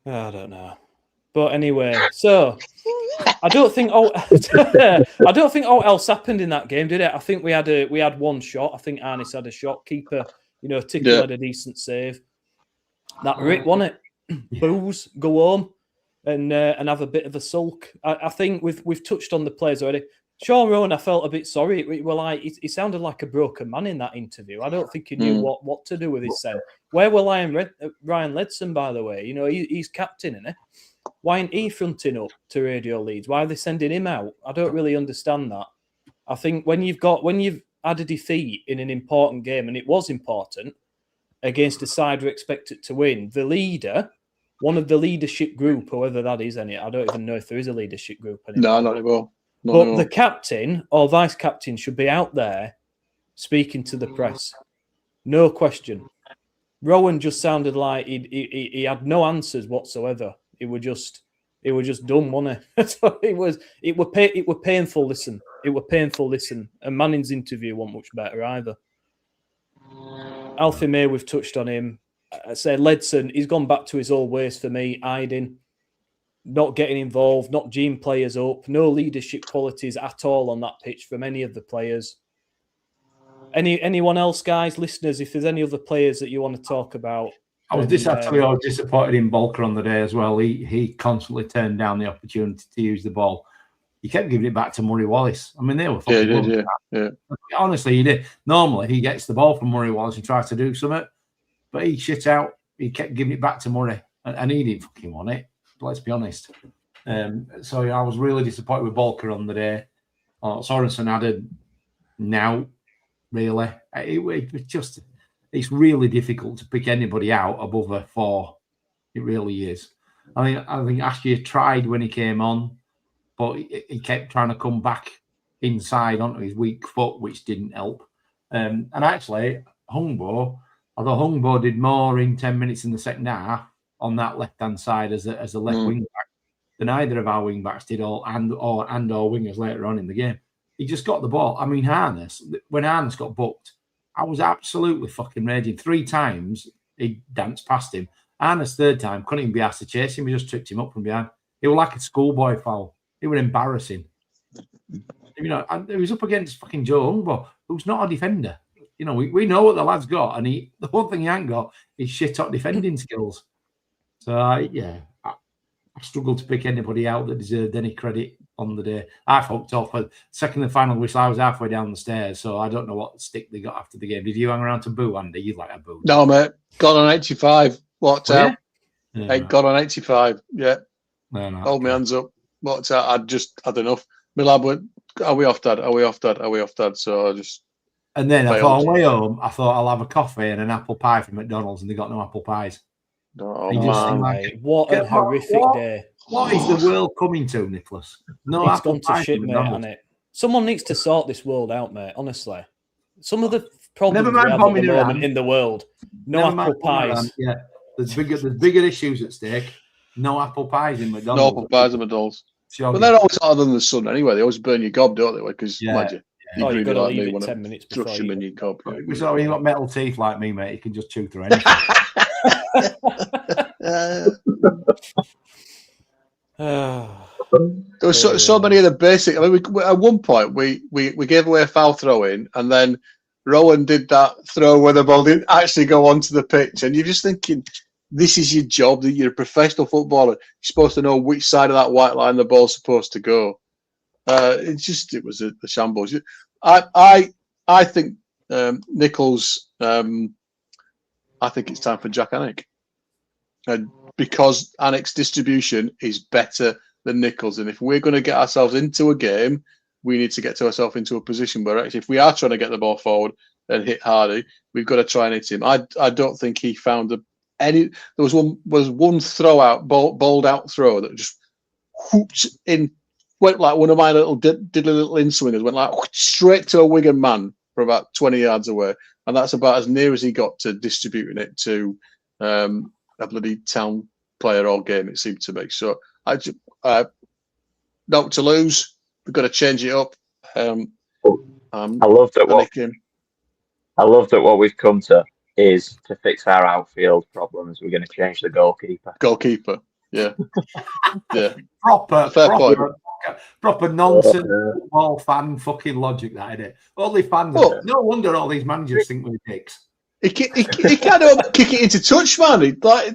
don't know. But anyway, so I don't think all else happened in that game, did it? I think we had one shot. I think Arnis had a shot. Keeper, Tickle had a decent save. That Rick won it. booze, go home, and have a bit of a sulk. I think we've touched on the players already. Sean Rowan, I felt a bit sorry. He sounded like a broken man in that interview. I don't think he knew what to do with his son. Where were Ryan Ledson, by the way? You know, he's captain, isn't he? Why ain't he fronting up to radio leads? Why are they sending him out? I don't really understand that. I think when you've had a defeat in an important game, and it was important, against a side we're expected to win, the leader, one of the leadership group, whoever that is, I don't even know if there is a leadership group anymore. No, not anymore. But the captain or vice captain should be out there speaking to the press. No question. Rowan just sounded like he had no answers whatsoever. It was just dumb, wasn't it? So it were painful. Listen, it were painful. Listen, and Manning's interview wasn't much better either. Alfie May, we've touched on him. I say Ledson, he's gone back to his old ways for me, hiding, not getting involved, not geeing players up, no leadership qualities at all on that pitch from any of the players. Anyone else, guys, listeners, if there's any other players that you want to talk about? I was disappointed in Bolker on the day as well. He constantly turned down the opportunity to use the ball. He kept giving it back to Murray Wallace. I mean, they were fucking yeah. Honestly, he did. Normally, he gets the ball from Murray Wallace and tries to do something, but he shit out. He kept giving it back to Murray, and he didn't fucking want it. Let's be honest. So I was really disappointed with Bolker on the day. Sorensen added now, really. It's really difficult to pick anybody out above a 4. It really is. I think Ashley tried when he came on, but he kept trying to come back inside onto his weak foot, which didn't help. And actually, Hungbo, although Hungbo did more in 10 minutes in the second half on that left-hand side as a left wing back than either of our wing backs did, or wingers later on in the game. He just got the ball. I mean, when Harness got booked, I was absolutely fucking raging. 3 times he danced past him. Harness third time couldn't even be asked to chase him. He just tripped him up from behind. It was like a schoolboy foul. It was embarrassing. You know, and he was up against fucking Joe Hungbo, who's not a defender. You know, we know what the lad's got, and the one thing he ain't got is shit hot defending skills. So I struggled to pick anybody out that deserved any credit on the day. I fucked off. Second and final whistle, I was halfway down the stairs, so I don't know what stick they got after the game. Did you hang around to boo, Andy? You like a boo? No, mate. Got on 85. Walked out. Yeah, Got on 85. Yeah. No, Hold my hands up. Walked out. I'd had enough. My lad went, are we off, Dad? Are we off, Dad? Are we off, Dad? So I just... And then I thought, on the way home, I thought I'll have a coffee and an apple pie from McDonald's, and they got no apple pies. Oh, man. What a horrific day. What is the world coming to, Nicholas? No, it's gone to shit, mate, hasn't it? Someone needs to sort this world out, mate, honestly. Some of the problems we have at the moment in the world. No apple pies. Yeah, there's bigger issues at stake. No apple pies in McDonald's. No apple pies in McDonald's. But they're always harder than the sun anyway. They always burn your gob, don't they? Because imagine. You've got to leave it 10 minutes before you in your gob. So you've got metal teeth like me, mate. You can just chew through anything. There was so many of the basic. I mean, at one point we gave away a foul throw in, and then Rowan did that throw where the ball didn't actually go onto the pitch, and you're just thinking, this is your job. That you're a professional footballer. You're supposed to know which side of that white line the ball's supposed to go. It was a shambles. I think Nichols. I think it's time for Jack Anik, because Anik's distribution is better than Nichols, and if we're going to get ourselves into a game, we need to get ourselves into a position where actually, if we are trying to get the ball forward and hit Hardy, we've got to try and hit him. I don't think he found any. There was one throw out, bowled out throw that just whooped in. Went like one of my little in swingers, went like straight to a Wigan man for about 20 yards away, and that's about as near as he got to distributing it to a bloody Town player all game. It seemed to me. So not to lose. We've got to change it up. I love that. I love that. What we've come to is to fix our outfield problems. We're going to change the goalkeeper. Yeah, yeah. Proper nonsense football fan fucking logic, that, isn't it? Only fans. No wonder all these managers think we're dicks. He can't kick it into touch, man. We've got to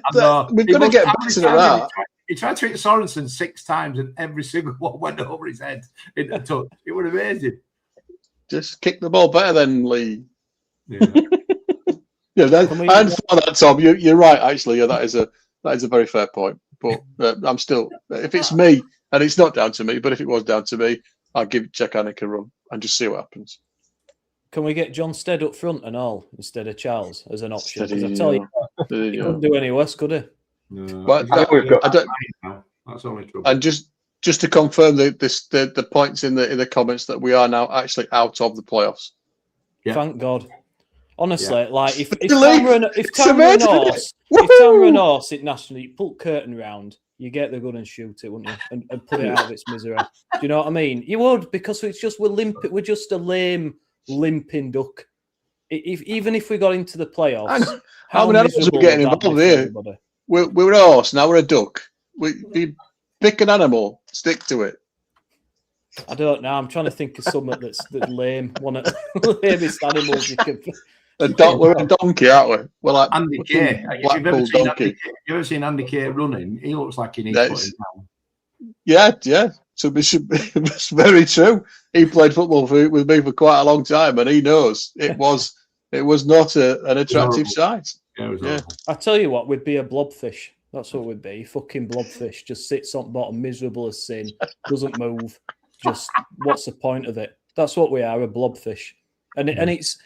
get better at that. He tried to hit Sorensen 6 times, and every single one went over his head into touch. It was amazing. Just kick the ball better than Lee. Yeah. I understand that, Tom. You're right. Actually, that is a very fair point. But I'm still, if it's me, and it's not down to me, but if it was down to me, I'd give Czechanic a run and just see what happens. Can we get John Stead up front and all instead of Charles as an option? Because I tell you, he couldn't do any worse, could he? No. But That's only trouble. And just to confirm the points in the comments that we are now actually out of the playoffs. Yeah. Thank God. Honestly, like if Town were an horse at National, you pull curtain round, you get the gun and shoot it, wouldn't you? And put it out of its misery. Do you know what I mean? You would, because we're just a lame limping duck. Even if we got into the playoffs, how many animals are we getting involved here? We're a horse, now we're a duck. We pick an animal, stick to it. I don't know. I'm trying to think of something that's lame. One of the lamest animals you can. We're a donkey, aren't we? We're like Andy Kay. You've ever seen Andy Kay running? He looks like he needs putting down. Yeah. So it's very true. He played football with me for quite a long time, and he knows it was not an attractive sight. Yeah. I tell you what, we'd be a blobfish. That's what we'd be. Fucking blobfish. Just sits on the bottom, miserable as sin, doesn't move. Just what's the point of it? That's what we are, a blobfish. And it's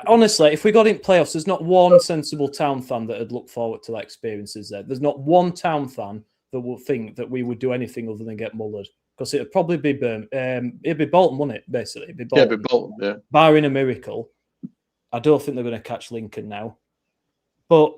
honestly, if we got in playoffs, there's not one sensible Town fan that would look forward to that experiences there. There's not one Town fan that would think that we would do anything other than get mullered. Because it'd probably be it'd be Bolton, wouldn't it? Basically, it'd be Bolton. Yeah, it'd be Bolton. Yeah. Barring a miracle, I don't think they're going to catch Lincoln now. But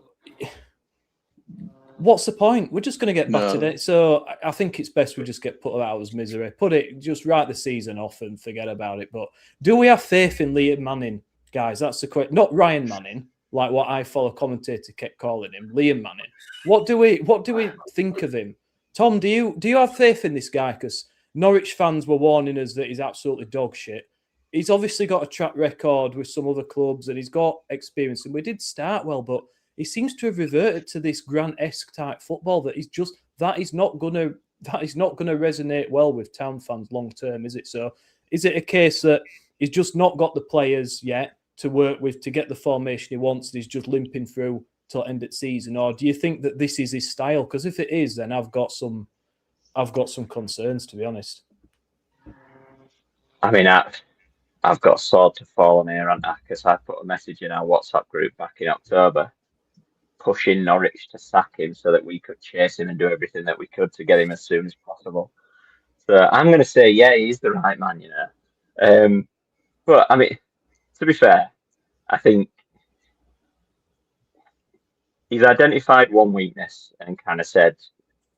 what's the point? We're just going to get battered. No. So I think it's best we just get put out of his misery. Just write the season off and forget about it. But do we have faith in Liam Manning, guys? That's the question. Not Ryan Manning, like what I follow commentator kept calling him, Liam Manning. What do we think of him? Tom, do you have faith in this guy? Because Norwich fans were warning us that he's absolutely dog shit. He's obviously got a track record with some other clubs and he's got experience. And we did start well, but he seems to have reverted to this Grant-esque type football that is not going to resonate well with Town fans long term, is it? So, is it a case that he's just not got the players yet to work with to get the formation he wants? And he's just limping through till end of season, or do you think that this is his style? Because if it is, then I've got some concerns, to be honest. I mean, I've got a sword to fall on here, haven't I? Because I put a message in our WhatsApp group back in October, pushing Norwich to sack him so that we could chase him and do everything that we could to get him as soon as possible. So I'm going to say, yeah, he's the right man, you know. But I mean, to be fair, I think he's identified one weakness and kind of said,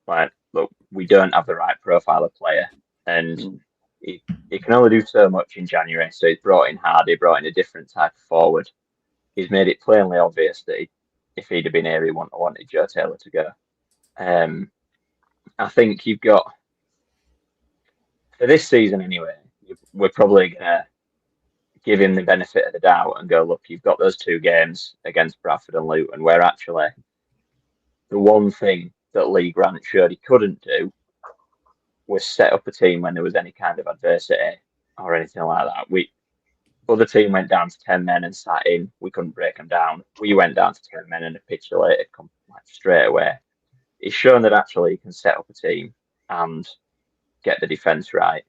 like, look, we don't have the right profile of player. And he can only do so much in January. So he's brought in Hardy, brought in a different type of forward. He's made it plainly obvious that if he'd have been here, he wouldn't have wanted Joe Taylor to go. I think you've got, for this season anyway, we're probably going to give him the benefit of the doubt and go, look, you've got those 2 games against Bradford and Luton, where actually the one thing that Lee Grant showed he couldn't do was set up a team when there was any kind of adversity or anything like that. Other team went down to 10 men and sat in. We couldn't break them down. We went down to 10 men and capitulated straight away. It's shown that actually he can set up a team and get the defence right.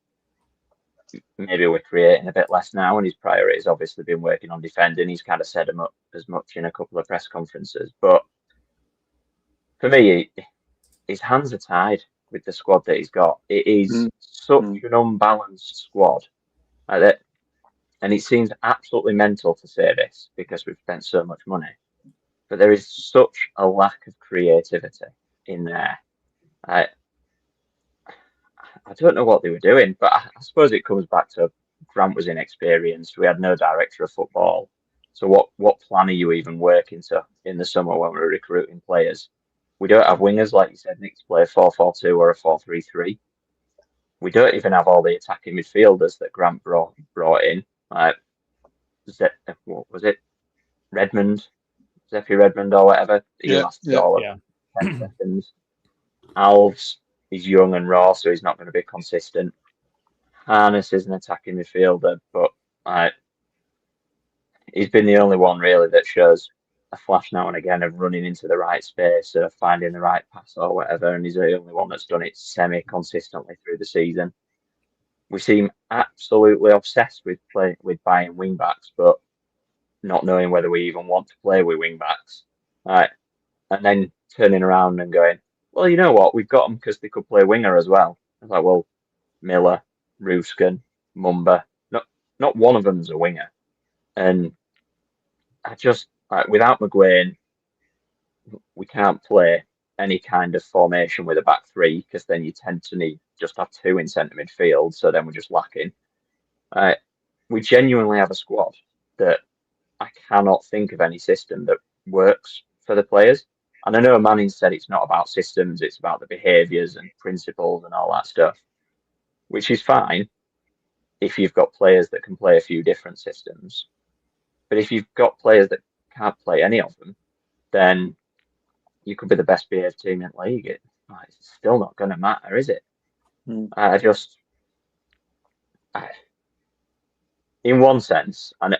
Maybe we're creating a bit less now, and his priority has obviously been working on defending. He's kind of said as much in a couple of press conferences. But for me, his hands are tied with the squad that he's got. It is such an unbalanced squad. And it seems absolutely mental to say this because we've spent so much money. But there is such a lack of creativity in there. I don't know what they were doing, but I suppose it comes back to Grant was inexperienced. We had no director of football. So what plan are you even working to in the summer when we're recruiting players? We don't have wingers, like you said, Nick, to play a 4-4-2 or a 4-3-3. We don't even have all the attacking midfielders that Grant brought in. What was it? Zephy Redmond or whatever. He Yeah, lasted yeah. all of 10 seconds. Alves, he's young and raw, so he's not going to be consistent. Harness is an attacking midfielder, but he's been the only one really that shows a flash now and again of running into the right space or finding the right pass or whatever, and he's the only one that's done it semi-consistently through the season. We seem absolutely obsessed with buying wing backs, but not knowing whether we even want to play with wing backs. And then turning around and going, well, you know what, we've got them because they could play winger as well. I was like, well, Miller, Ruskin, Mumba, not one of them's a winger. And I just, without McGuane, we can't play any kind of formation with a back three because then you tend to need just have two in centre midfield. So then we're just lacking. We genuinely have a squad that I cannot think of any system that works for the players. And I know Manning said it's not about systems, it's about the behaviours and principles and all that stuff, which is fine if you've got players that can play a few different systems. But if you've got players that can't play any of them, then you could be the best behaved team in the league. It's still not going to matter, is it? In one sense, and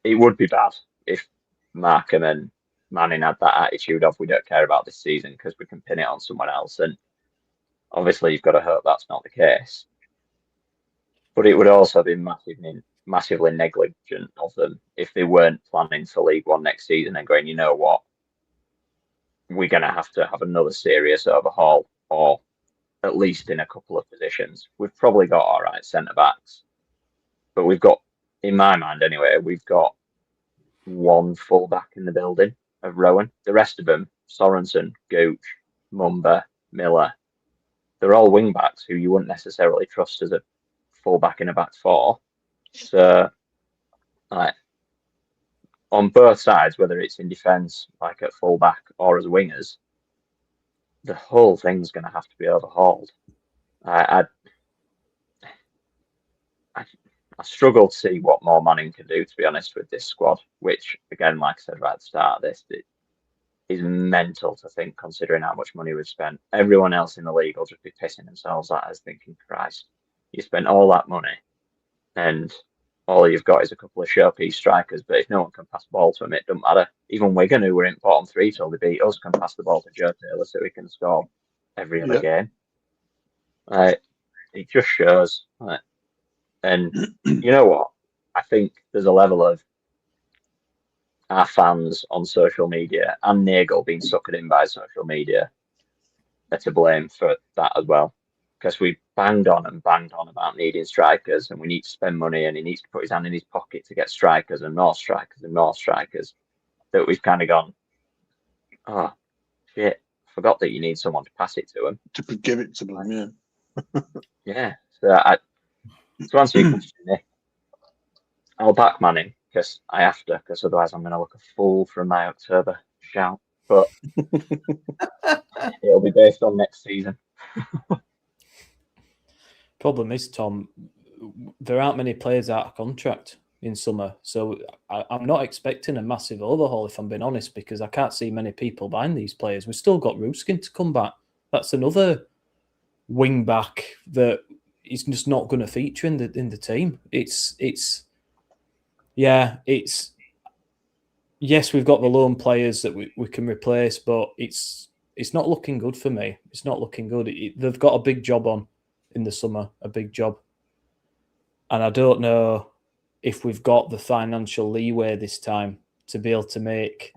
it would be bad if Markham and Manning had that attitude of we don't care about this season because we can pin it on someone else. And obviously, you've got to hope that's not the case. But it would also be massively negligent of them if they weren't planning for League One next season and going, you know what, we're going to have another serious overhaul, or at least in a couple of positions. We've probably got all right centre backs, but we've got, in my mind anyway, we've got one full back in the building of Rowan. The rest of them, Sorensen, Gooch, Mumba, Miller, they're all wing backs who you wouldn't necessarily trust as a full back in a back four. So, on both sides, whether it's in defence, like at full back, or as wingers, the whole thing's going to have to be overhauled. I struggle to see what more Manning can do, to be honest, with this squad, which, again, like I said right at the start of this, it is mental to think, considering how much money we've spent. Everyone else in the league will just be pissing themselves at us, thinking, Christ, you spent all that money, and all you've got is a couple of showpiece strikers, but if no one can pass the ball to them, it doesn't matter. Even Wigan, who were in bottom three till they beat us, can pass the ball to Joe Taylor so he can score every other game. It just shows. And you know what? I think there's a level of our fans on social media and Nagel being suckered in by social media are to blame for that as well. Because we banged on about needing strikers and we need to spend money and he needs to put his hand in his pocket to get strikers and more strikers and more strikers, that we've kind of gone, oh, shit, forgot that you need someone to pass it to him. To give it to them, yeah. Yeah. So to answer your question, Nick, I'll back Manning because I have to, because otherwise I'm going to look a fool from my October shout. But it'll be based on next season. Problem is, Tom, there aren't many players out of contract in summer. So I'm not expecting a massive overhaul, if I'm being honest, because I can't see many people buying these players. We've still got Ruskin to come back. That's another wing back that is just not going to feature in the team. Yes, we've got the loan players that we can replace, but it's not looking good for me. It's not looking good. They've got a big job on in the summer, a big job. And I don't know if we've got the financial leeway this time to be able to make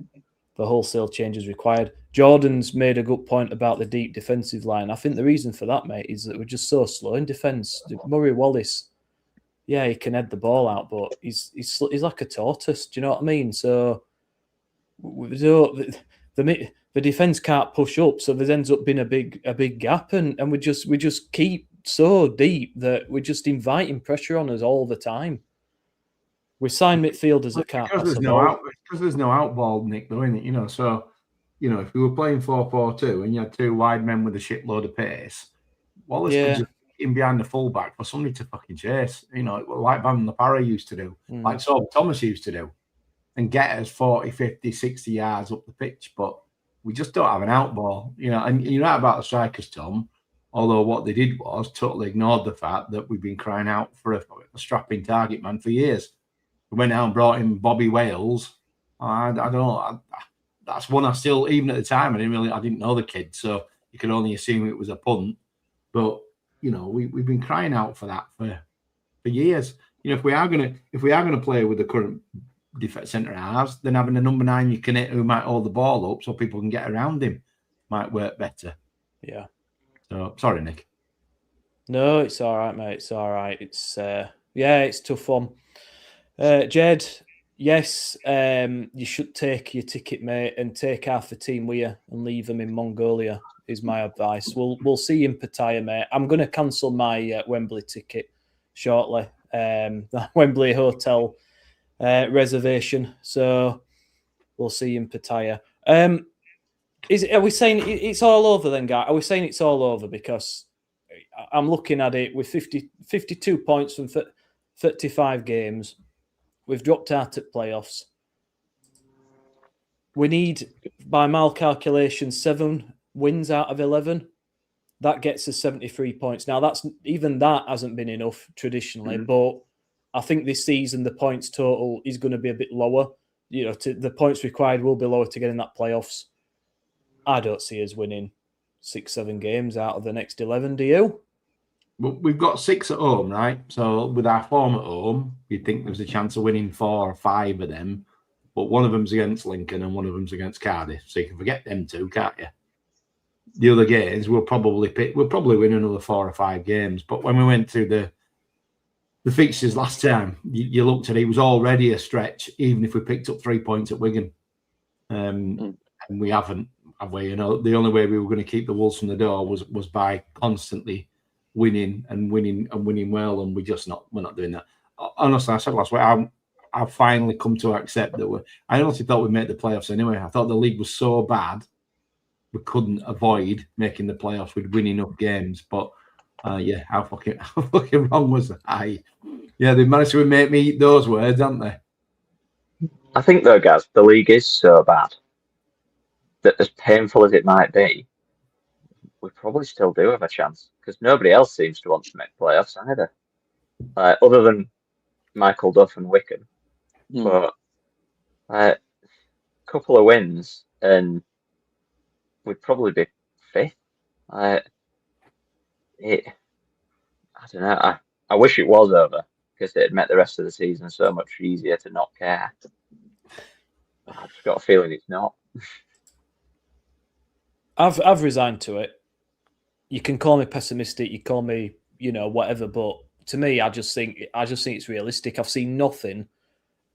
the wholesale changes required. Jordan's made a good point about the deep defensive line. I think the reason for that, mate, is that we're just so slow in defence. Murray Wallace, yeah, he can head the ball out, but he's like a tortoise. Do you know what I mean? So the defence can't push up, so there ends up being a big gap, and we just keep so deep that we're just inviting pressure on us all the time. We sign midfielders that can't pass the ball. Because there's no outball, Nick, though, isn't it? So, if we were playing 4-4-2 and you had two wide men with a shitload of pace, Wallace could just in behind the fullback for somebody to fucking chase, like Van der Parra used to do, like Sorba Thomas used to do. and get us 40, 50, 60 yards up the pitch, but we just don't have an out ball, and you're right about the strikers, Tom, although what they did was totally ignored the fact that we've been crying out for a strapping target man for years. We went out and brought in Bobby Wales. I don't know. That's one I still, even at the time, I didn't know the kid, so you could only assume it was a punt. But we've been crying out for that for years. If we are gonna play with the current defense centre halves, then having a number 9 you can hit who might hold the ball up so people can get around him might work better. Yeah. So sorry, Nick. No, it's all right, mate. It's all right. It's it's tough one. Jed, yes, you should take your ticket, mate, and take half the team with you and leave them in Mongolia. Is my advice. We'll see you in Pattaya, mate. I'm going to cancel my Wembley ticket shortly. The Wembley hotel reservation. So we'll see you in Pattaya. Are we saying it's all over then, guy? Are we saying it's all over? Because I'm looking at it with 52 points from 35 games. We've dropped out at playoffs. We need, by my calculation, 7 wins out of 11. That gets us 73 points. Now, that hasn't been enough traditionally, but I think this season the points total is going to be a bit lower. The points required will be lower to get in that playoffs. I don't see us winning 6-7 games out of the next 11. Do you? Well, we've got 6 at home, right? So with our form at home, you'd think there's a chance of winning 4 or 5 of them. But one of them's against Lincoln and one of them's against Cardiff. So you can forget them 2, can't you? The other games, we'll probably win another 4 or 5 games. But when we went through the fixtures last time, you looked at it, it was already a stretch, even if we picked up 3 points at Wigan. And we haven't, have we? The only way we were going to keep the wolves from the door was by constantly winning well, and we're not doing that. Honestly, I said last week, I've finally come to accept that I honestly thought we'd make the playoffs anyway. I thought the league was so bad we couldn't avoid making the playoffs. We'd win enough games, but how fucking wrong was I? Yeah, they've managed to make me eat those words, haven't they? I think though, guys, the league is so bad that, as painful as it might be, we probably still do have a chance because nobody else seems to want to make playoffs either, other than Michael Duff and Wigan. But a couple of wins and we'd probably be 5th. I don't know. I wish it was over because it'd make the rest of the season so much easier to not care. I've just got a feeling it's not. I've resigned to it. You can call me pessimistic, you call me, whatever, but to me, I just think it's realistic. I've seen nothing.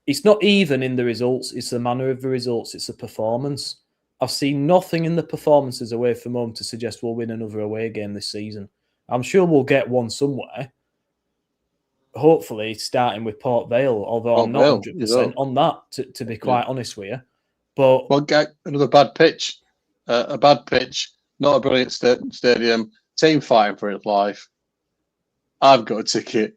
It's not even in the results, it's the manner of the results, it's the performance. I've seen nothing in the performances away from home to suggest we'll win another away game this season. I'm sure we'll get one somewhere. Hopefully, starting with Port Vale, although I'm not 100% on that, to be quite honest with you. But another bad pitch. A bad pitch, not a brilliant stadium. Team fighting for its life. I've got a ticket.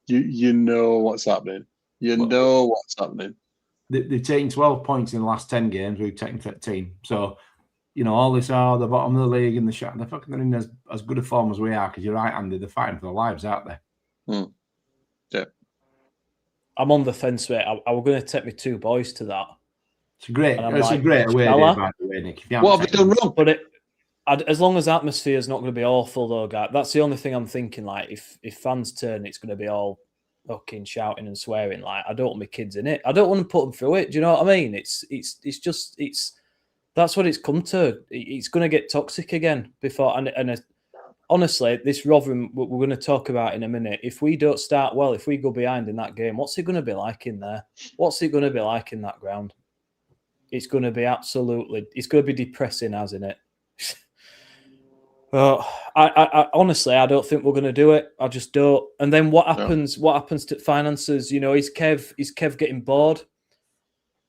You know what's happening. Know what's happening. They've taken 12 points in the last 10 games. We've taken 13. So, all this, the bottom of the league and the shot, they're fucking in as good a form as we are because you're right-handed. They're fighting for their lives, aren't they? Yeah. I'm on the fence, mate. I was going to take my 2 boys to that. It's a great away day, by the way, Nick. What have they done wrong? But as long as the atmosphere is not going to be awful, though, guys, that's the only thing I'm thinking. Like, if fans turn, it's going to be all fucking shouting and swearing. Like, I don't want my kids in it. I don't want to put them through it. Do you know what I mean? It's that's what it's come to. It's going to get toxic again before. And honestly, this Rotherham we're going to talk about in a minute. If we don't start well, if we go behind in that game, what's it going to be like in there? What's it going to be like in that ground? It's going to be it's going to be depressing, hasn't it? I honestly, I don't think we're going to do it. I just don't. And then what happens? No. What happens to finances? Is Kev getting bored?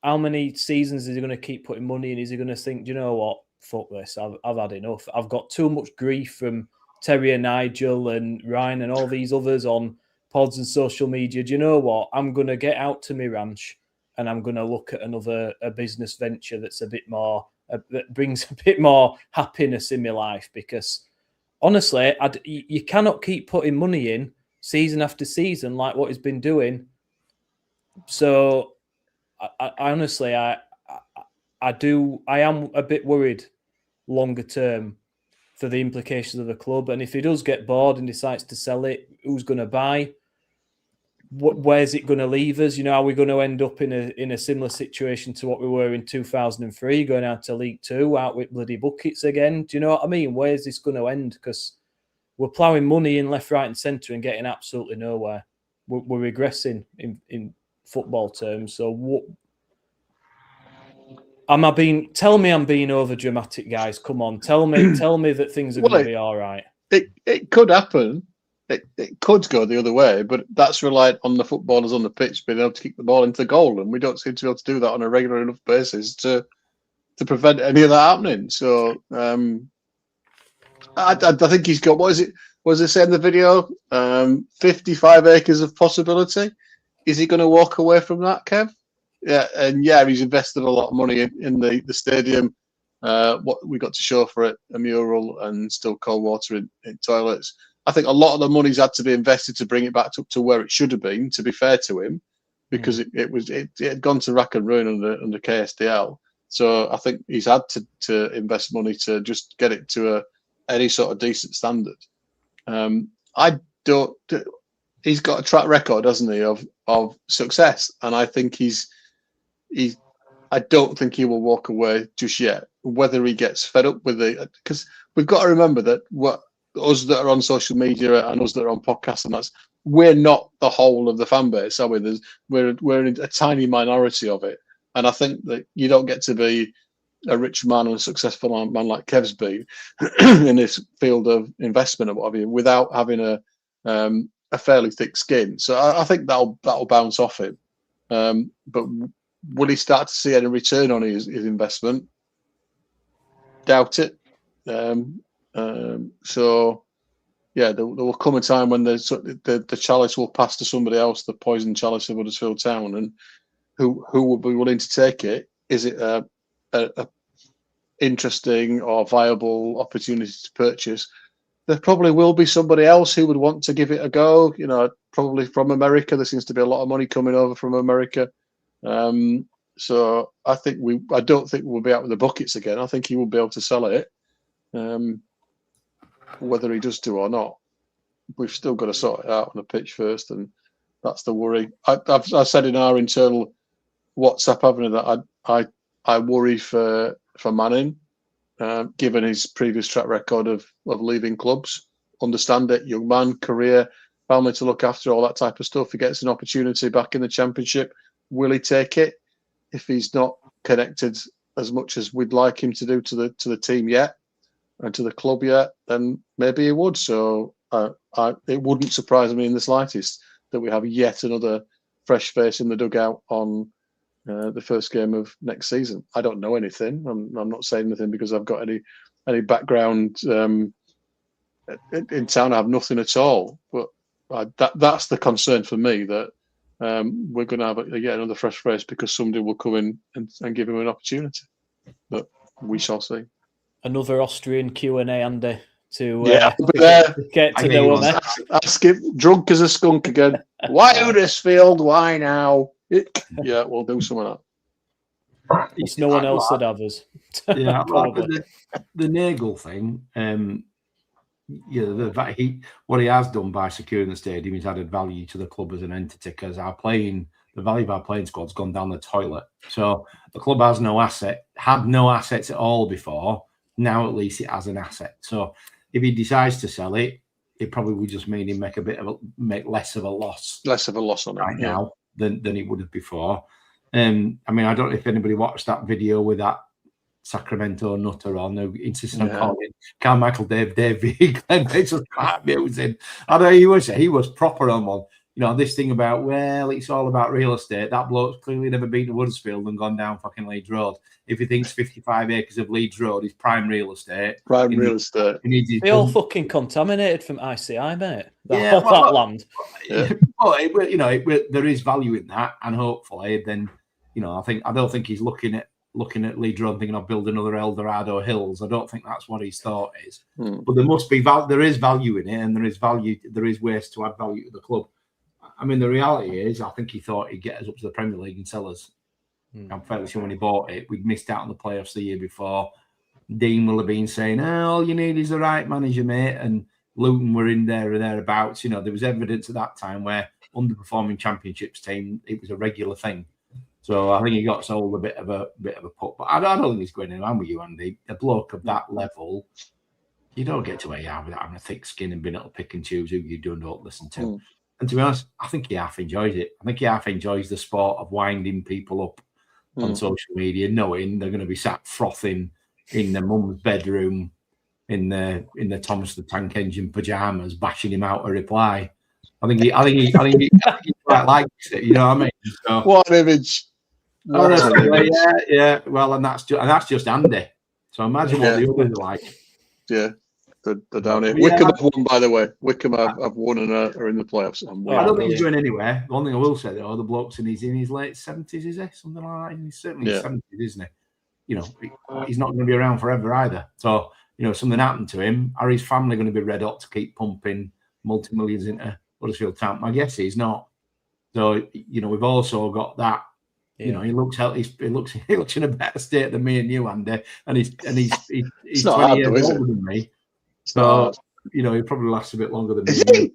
How many seasons is he going to keep putting money in? Is he going to think, do you know what? Fuck this. I've had enough. I've got too much grief from Terry and Nigel and Ryan and all these others on pods and social media. Do you know what? I'm going to get out to my ranch and I'm going to look at a business venture that's a bit more that brings a bit more happiness in my life. Because honestly, you cannot keep putting money in season after season like what he's been doing. So I honestly, I am a bit worried longer term for the implications of the club. And if he does get bored and decides to sell it, who's going to buy? Where's it going to leave us? Are we going to end up in a similar situation to what we were in 2003, going out to League Two, out with bloody buckets again? Do you know what I mean? Where's this going to end? Because we're ploughing money in left, right, and centre and getting absolutely nowhere. We're regressing in football terms. So what? Tell me I'm being over dramatic, guys. Come on, tell me that things are going to be all right. It could happen. It could go the other way, but that's reliant on the footballers on the pitch being able to kick the ball into the goal, and we don't seem to be able to do that on a regular enough basis to prevent any of that happening. So I think he's got, what is it? What does it say in the video? 55 acres of possibility. Is he going to walk away from that, Kev? Yeah, and he's invested a lot of money in the stadium. What we got to show for it, a mural and still cold water in toilets. I think a lot of the money's had to be invested to bring it back to where it should have been, to be fair to him, because it had gone to rack and ruin under KSDL. So I think he's had to invest money to just get it to any sort of decent standard. He's got a track record, hasn't he, of success, and I think I don't think he will walk away just yet. Whether he gets fed up with it, because we've got to remember that us that are on social media and us that are on podcasts, and we're not the whole of the fan base, are we? We're in a tiny minority of it, and I think that you don't get to be a rich man and a successful man like Kev's been in this field of investment or whatever without having a fairly thick skin. So I think that'll bounce off him. But will he start to see any return on his investment? Doubt it. So there will come a time when the chalice will pass to somebody else, the poison chalice of Huddersfield Town, and who will be willing to take it? Is it a interesting or viable opportunity to purchase? There probably will be somebody else who would want to give it a go. Probably from America. There seems to be a lot of money coming over from America. So I don't think we'll be out with the buckets again. I think he will be able to sell it. Whether he does do or not, we've still got to sort it out on the pitch first, and that's the worry. I've said in our internal WhatsApp avenue that I worry for Manning, given his previous track record of leaving clubs. Understand it, young man, career, family to look after, all that type of stuff. He gets an opportunity back in the Championship. Will he take it? If he's not connected as much as we'd like him to do to the team yet and to the club yet, then maybe he would. So it wouldn't surprise me in the slightest that we have yet another fresh face in the dugout on the first game of next season. I don't know anything. I'm not saying anything because I've got any background in town. I have nothing at all. But that's the concern for me, that we're going to have yet another fresh face because somebody will come in and give him an opportunity. But we shall see. Another Austrian Q&A, Andy, to get to know him. Ask him, drunk as a skunk again. Why Huddersfield? Why now? Yeah, we'll do some of that. It's no one else that others. Yeah, the Nagel thing. What he has done by securing the stadium, he's added value to the club as an entity, because the value of our playing squad's gone down the toilet. So the club had no assets at all before. Now at least it has an asset. So if he decides to sell it, it probably would just mean him make less of a loss. Less of a loss on it now than he would have before. I mean, I don't know if anybody watched that video with that Sacramento nutter on who insisted on calling Carmichael Dave Glenn. It's just quite amusing. I know he was proper on one. This thing about, well, it's all about real estate. That bloke's clearly never been to Huddersfield and gone down fucking Leeds Road. If he thinks 55 acres of Leeds Road is prime real estate. They all fucking contaminated from ICI, mate. That land. Yeah. But, there is value in that, and hopefully then I don't think he's looking at Leeds Road thinking of building another Eldorado Hills. I don't think that's what his thought is. But there must be there is value in it, and there is ways to add value to the club. I mean, the reality is, I think he thought he'd get us up to the Premier League and sell us. I'm fairly sure when he bought it, we'd missed out on the playoffs the year before. Dean will have been saying, all you need is the right manager, mate. And Luton were in there or thereabouts. There was evidence at that time where underperforming championships team, it was a regular thing. So I think he got sold a bit of a putt. But I don't think he's going in. I'm with you, Andy. A bloke of that level, you don't get to where you are without having a thick skin and being able to pick and choose who you do and don't listen to. And to be honest, I think he half enjoys it. I think he half enjoys the sport of winding people up on social media, knowing they're going to be sat frothing in their mum's bedroom in the Thomas the Tank Engine pajamas, bashing him out a reply. I think he quite likes it. You know what I mean? So, what an image! Yeah. Well, and that's just Andy. So imagine what the others are like. Yeah. They're down here. Wickham have won, by the way. Wickham have won and are in the playoffs. I don't think he's going anywhere. One thing I will say, though, the bloke's in his late 70s, is he? Something like that. He's certainly in his 70s, isn't he? He's not going to be around forever either. So, if something happened to him, are his family going to be red hot to keep pumping multi-millions into Huddersfield Town? My guess is not. So, we've also got that. Yeah. He looks healthy. He looks in a better state than me and you, Andy. And he's 20 years older than me. So, he probably lasts a bit longer than me.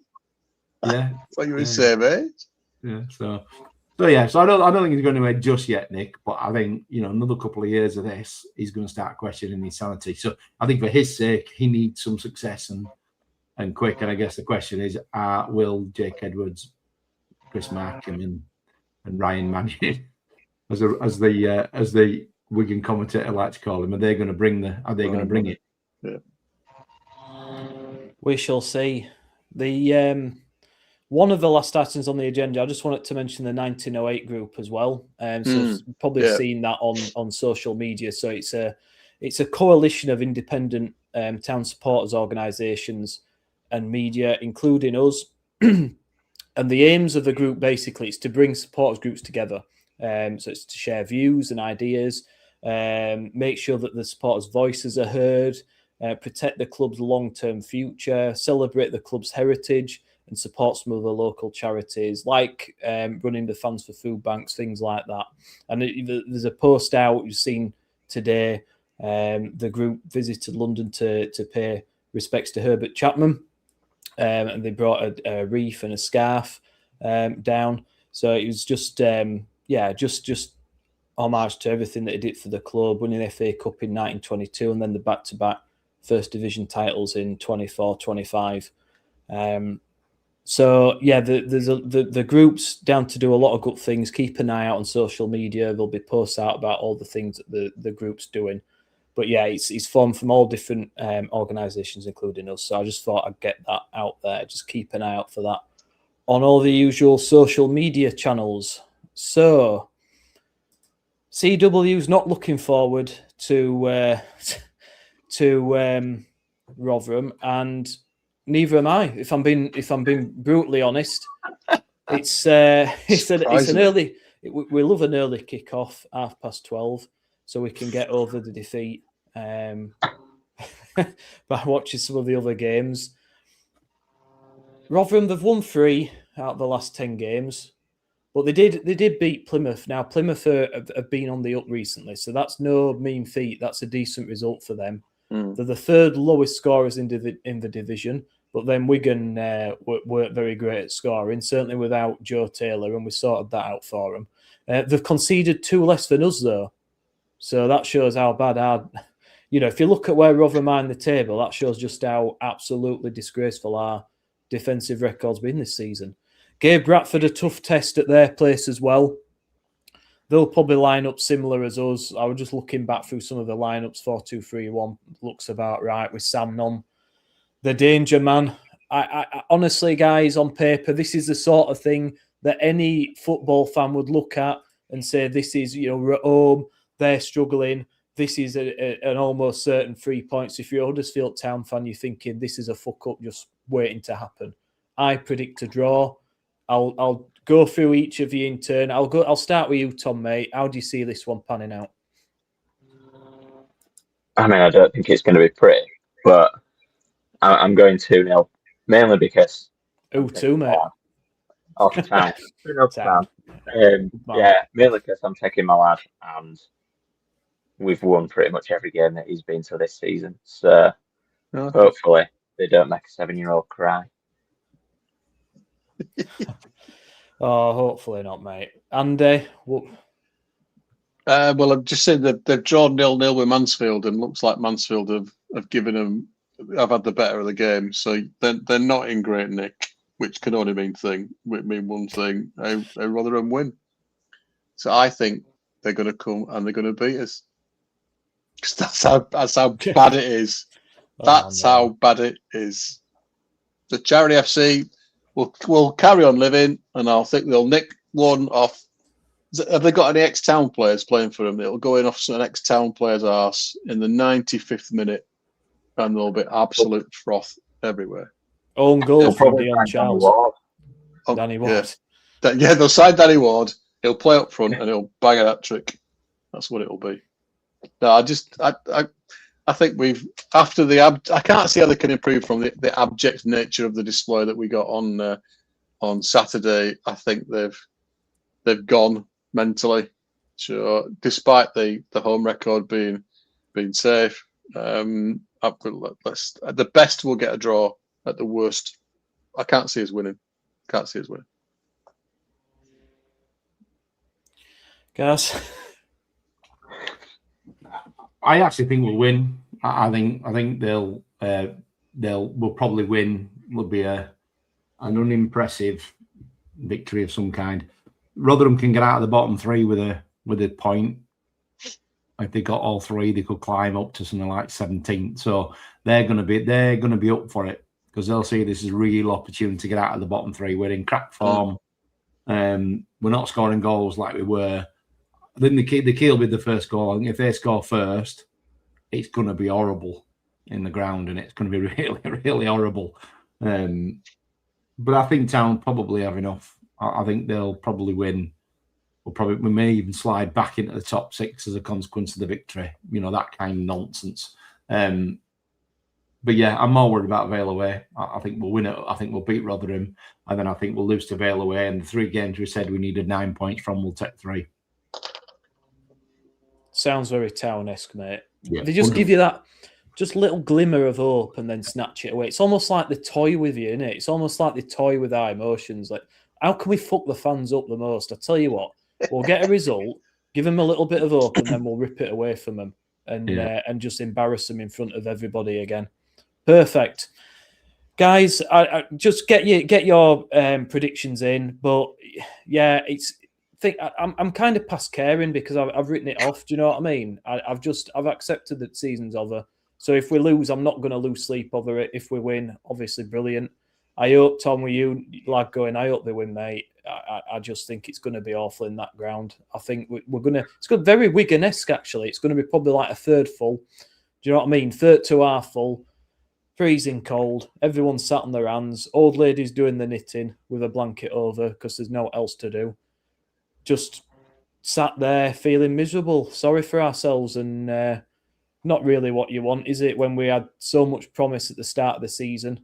Yeah. What you would say, mate? Yeah. So I don't think he's going anywhere just yet, Nick. But I think, another couple of years of this, he's going to start questioning his sanity. So I think for his sake, he needs some success and quick. And I guess the question is, will Jake Edwards, Chris Markham, and Ryan Mannion, as the Wigan commentator likes to call him, are they going to bring it? Yeah. We shall see. The one of the last items on the agenda, I just wanted to mention the 1908 group as well. So you've probably seen that on social media. So it's a coalition of independent town supporters organisations and media, including us. And the aims of the group basically is to bring supporters groups together. So it's to share views and ideas, make sure that the supporters' voices are heard, protect the club's long-term future, celebrate the club's heritage, and support some of the local charities, like running the Fans for Food Banks, things like that. And there's a post out you've seen today. The group visited London to pay respects to Herbert Chapman, and they brought a wreath and a scarf down. So it was just homage to everything that he did for the club, winning the FA Cup in 1922 and then the back-to-back First Division titles in 24-25. The group's down to do a lot of good things. Keep an eye out on social media. There'll be posts out about all the things that the group's doing. But yeah, it's formed from all different organisations, including us. So I just thought I'd get that out there. Just keep an eye out for that on all the usual social media channels. So CW's not looking forward to Rotherham, and neither am I. If I'm being brutally honest, it's an early. We love an early kick-off, 12:30, so we can get over the defeat by watching some of the other games. Rotherham, they've won 3 out of the last 10 games. But they did beat Plymouth. Now, Plymouth have been on the up recently, so that's no mean feat. That's a decent result for them. They're the 3rd lowest scorers in the division, but then Wigan weren't very great at scoring, certainly without Joe Taylor, and we sorted that out for them. They've conceded 2 less than us, though. So that shows how bad if you look at where Rotherham are in the table, that shows just how absolutely disgraceful our defensive record's been this season. Gave Bradford a tough test at their place as well. They'll probably line up similar as us. I was just looking back through some of the lineups. 4-2-3-1 looks about right with Sam Nunn. The danger man. I honestly, guys, on paper, this is the sort of thing that any football fan would look at and say, this is, we're at home, they're struggling. This is an almost certain 3 points. If you're a Huddersfield Town fan, you're thinking this is a fuck up just waiting to happen. I predict a draw. I'll go through each of you in turn. I'll start with you, Tom, mate. How do you see this one panning out? I mean, I don't think it's going to be pretty, but I'm going 2-0, mainly because... Oh, 2, mate. Off Town. 2-0 Town. Yeah, mainly because I'm taking my lad, and we've won pretty much every game that he's been to this season. So hopefully they don't make a 7-year-old cry. Oh, hopefully not, mate. Andy, what? Well, I've just said that they've drawn 0-0 with Mansfield, and looks like Mansfield have given them. I've had the better of the game, so they're not in great nick, which can only mean one thing: a Rotherham win. So I think they're going to come and they're going to beat us, because that's how bad it is. That's how bad it is. The Charity FC will carry on living, and I think they'll nick one off. Have they got any ex-Town players playing for them? It'll go in off an ex-Town player's arse in the 95th minute, and there'll be absolute froth everywhere. Own goal from Dion Charles. Danny Ward. Yeah, they'll sign Danny Ward. He'll play up front and he'll bang a hat trick. That's what it'll be. No, I think we've, after I can't see how they can improve from the abject nature of the display that we got on Saturday. I think they've gone mentally. So despite the home record being safe, the best will get a draw. At the worst, I can't see us winning. Guys, I actually think we'll win. I think we'll probably win. Will be an unimpressive victory of some kind. Rotherham can get out of the bottom three with a point. If they got all three, they could climb up to something like 17th. So they're going to be up for it, because they'll see this is a real opportunity to get out of the bottom three. We're in crap form. We're not scoring goals like we were. I think the key will be the first goal. I think if they score first, it's going to be horrible in the ground, and it's going to be really, really horrible. But I think Town probably have enough. I think they'll probably win. We may even slide back into the top 6 as a consequence of the victory. You know, that kind of nonsense. But yeah, I'm more worried about Vale away. I think we'll win it. I think we'll beat Rotherham, and then I think we'll lose to Vale away. And the 3 games we said we needed 9 points from, we'll take 3. Sounds very Town-esque, mate. Yeah, they just 100%. give you that just little glimmer of hope and then snatch it away. It's almost like they toy with you, innit? It's almost like they toy with our emotions. Like, how can we fuck the fans up the most? I tell you what, we'll get a result, give them a little bit of hope, and then we'll rip it away from them and just embarrass them in front of everybody again. Perfect, guys. I just get your predictions in, but yeah, I'm kind of past caring because I've written it off. Do you know what I mean? I've accepted that season's over. So if we lose, I'm not going to lose sleep over it. If we win, obviously brilliant. I hope, Tom, with you lad going, I hope they win, mate. I just think it's going to be awful in that ground. I think we're going to. It's got very Wigan-esque actually. It's going to be probably like a third full. Do you know what I mean? Third to half full. Freezing cold. Everyone's sat on their hands. Old ladies doing the knitting with a blanket over because there's no else to do. Just sat there feeling miserable. Sorry for ourselves, and not really what you want, is it? When we had so much promise at the start of the season,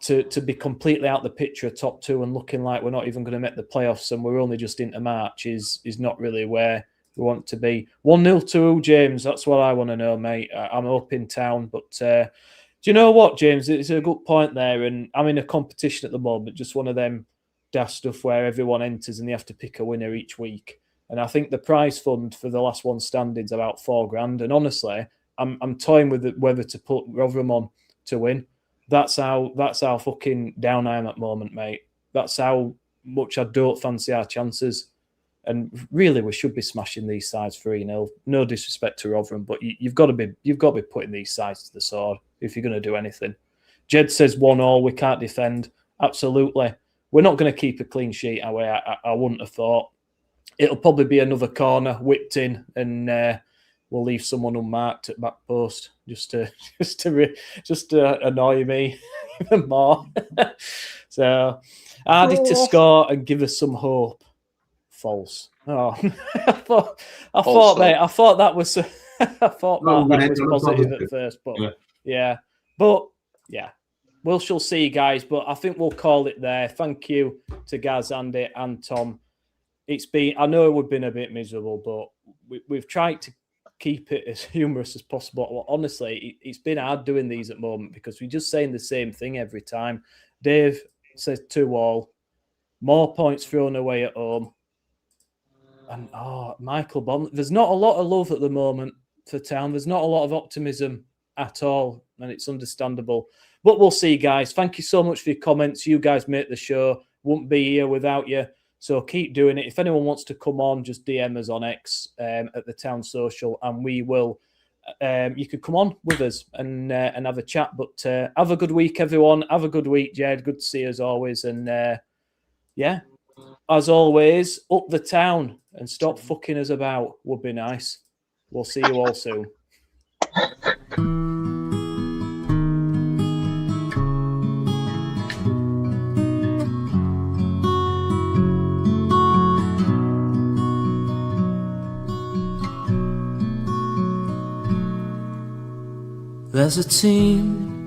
to be completely out the picture, top 2, and looking like we're not even going to make the playoffs, and we're only just into March, is not really where we want to be. 1-0 to James. That's what I want to know, mate. I'm up in Town, but. Do you know what, James? It's a good point there, and I'm in a competition at the moment, just one of them daft stuff where everyone enters and they have to pick a winner each week. And I think the prize fund for the last one standing is about $4,000. And honestly, I'm toying with whether to put Rotherham on to win. That's how fucking down I am at the moment, mate. That's how much I don't fancy our chances. And really, we should be smashing these sides 3-0. No disrespect to Rotherham, but you've got to be putting these sides to the sword if you're going to do anything. Jed says 1-1. We can't defend. Absolutely, we're not going to keep a clean sheet. I wouldn't have thought. It'll probably be another corner whipped in, and we'll leave someone unmarked at back post just to annoy me even more. So, Hardy to score and give us some hope. False. Oh, I thought that was positive at first, but yeah. We shall see, guys. But I think we'll call it there. Thank you to Gaz, Andy, and Tom. I know we've been a bit miserable, but we've tried to keep it as humorous as possible. Well, honestly, it's been hard doing these at the moment because we're just saying the same thing every time. Dave says 2-2, more points thrown away at home. And Michael Bond, there's not a lot of love at the moment for Town. There's not a lot of optimism at all, and it's understandable. But we'll see, guys. Thank you so much for your comments. You guys make the show. Wouldn't be here without you. So keep doing it. If anyone wants to come on, just DM us on X at the Town Social, and we will. You could come on with us and have a chat. But have a good week, everyone. Have a good week, Jed. Good to see you as always. And as always, up the Town and stop fucking us about. Would be nice. We'll see you all soon. There's a team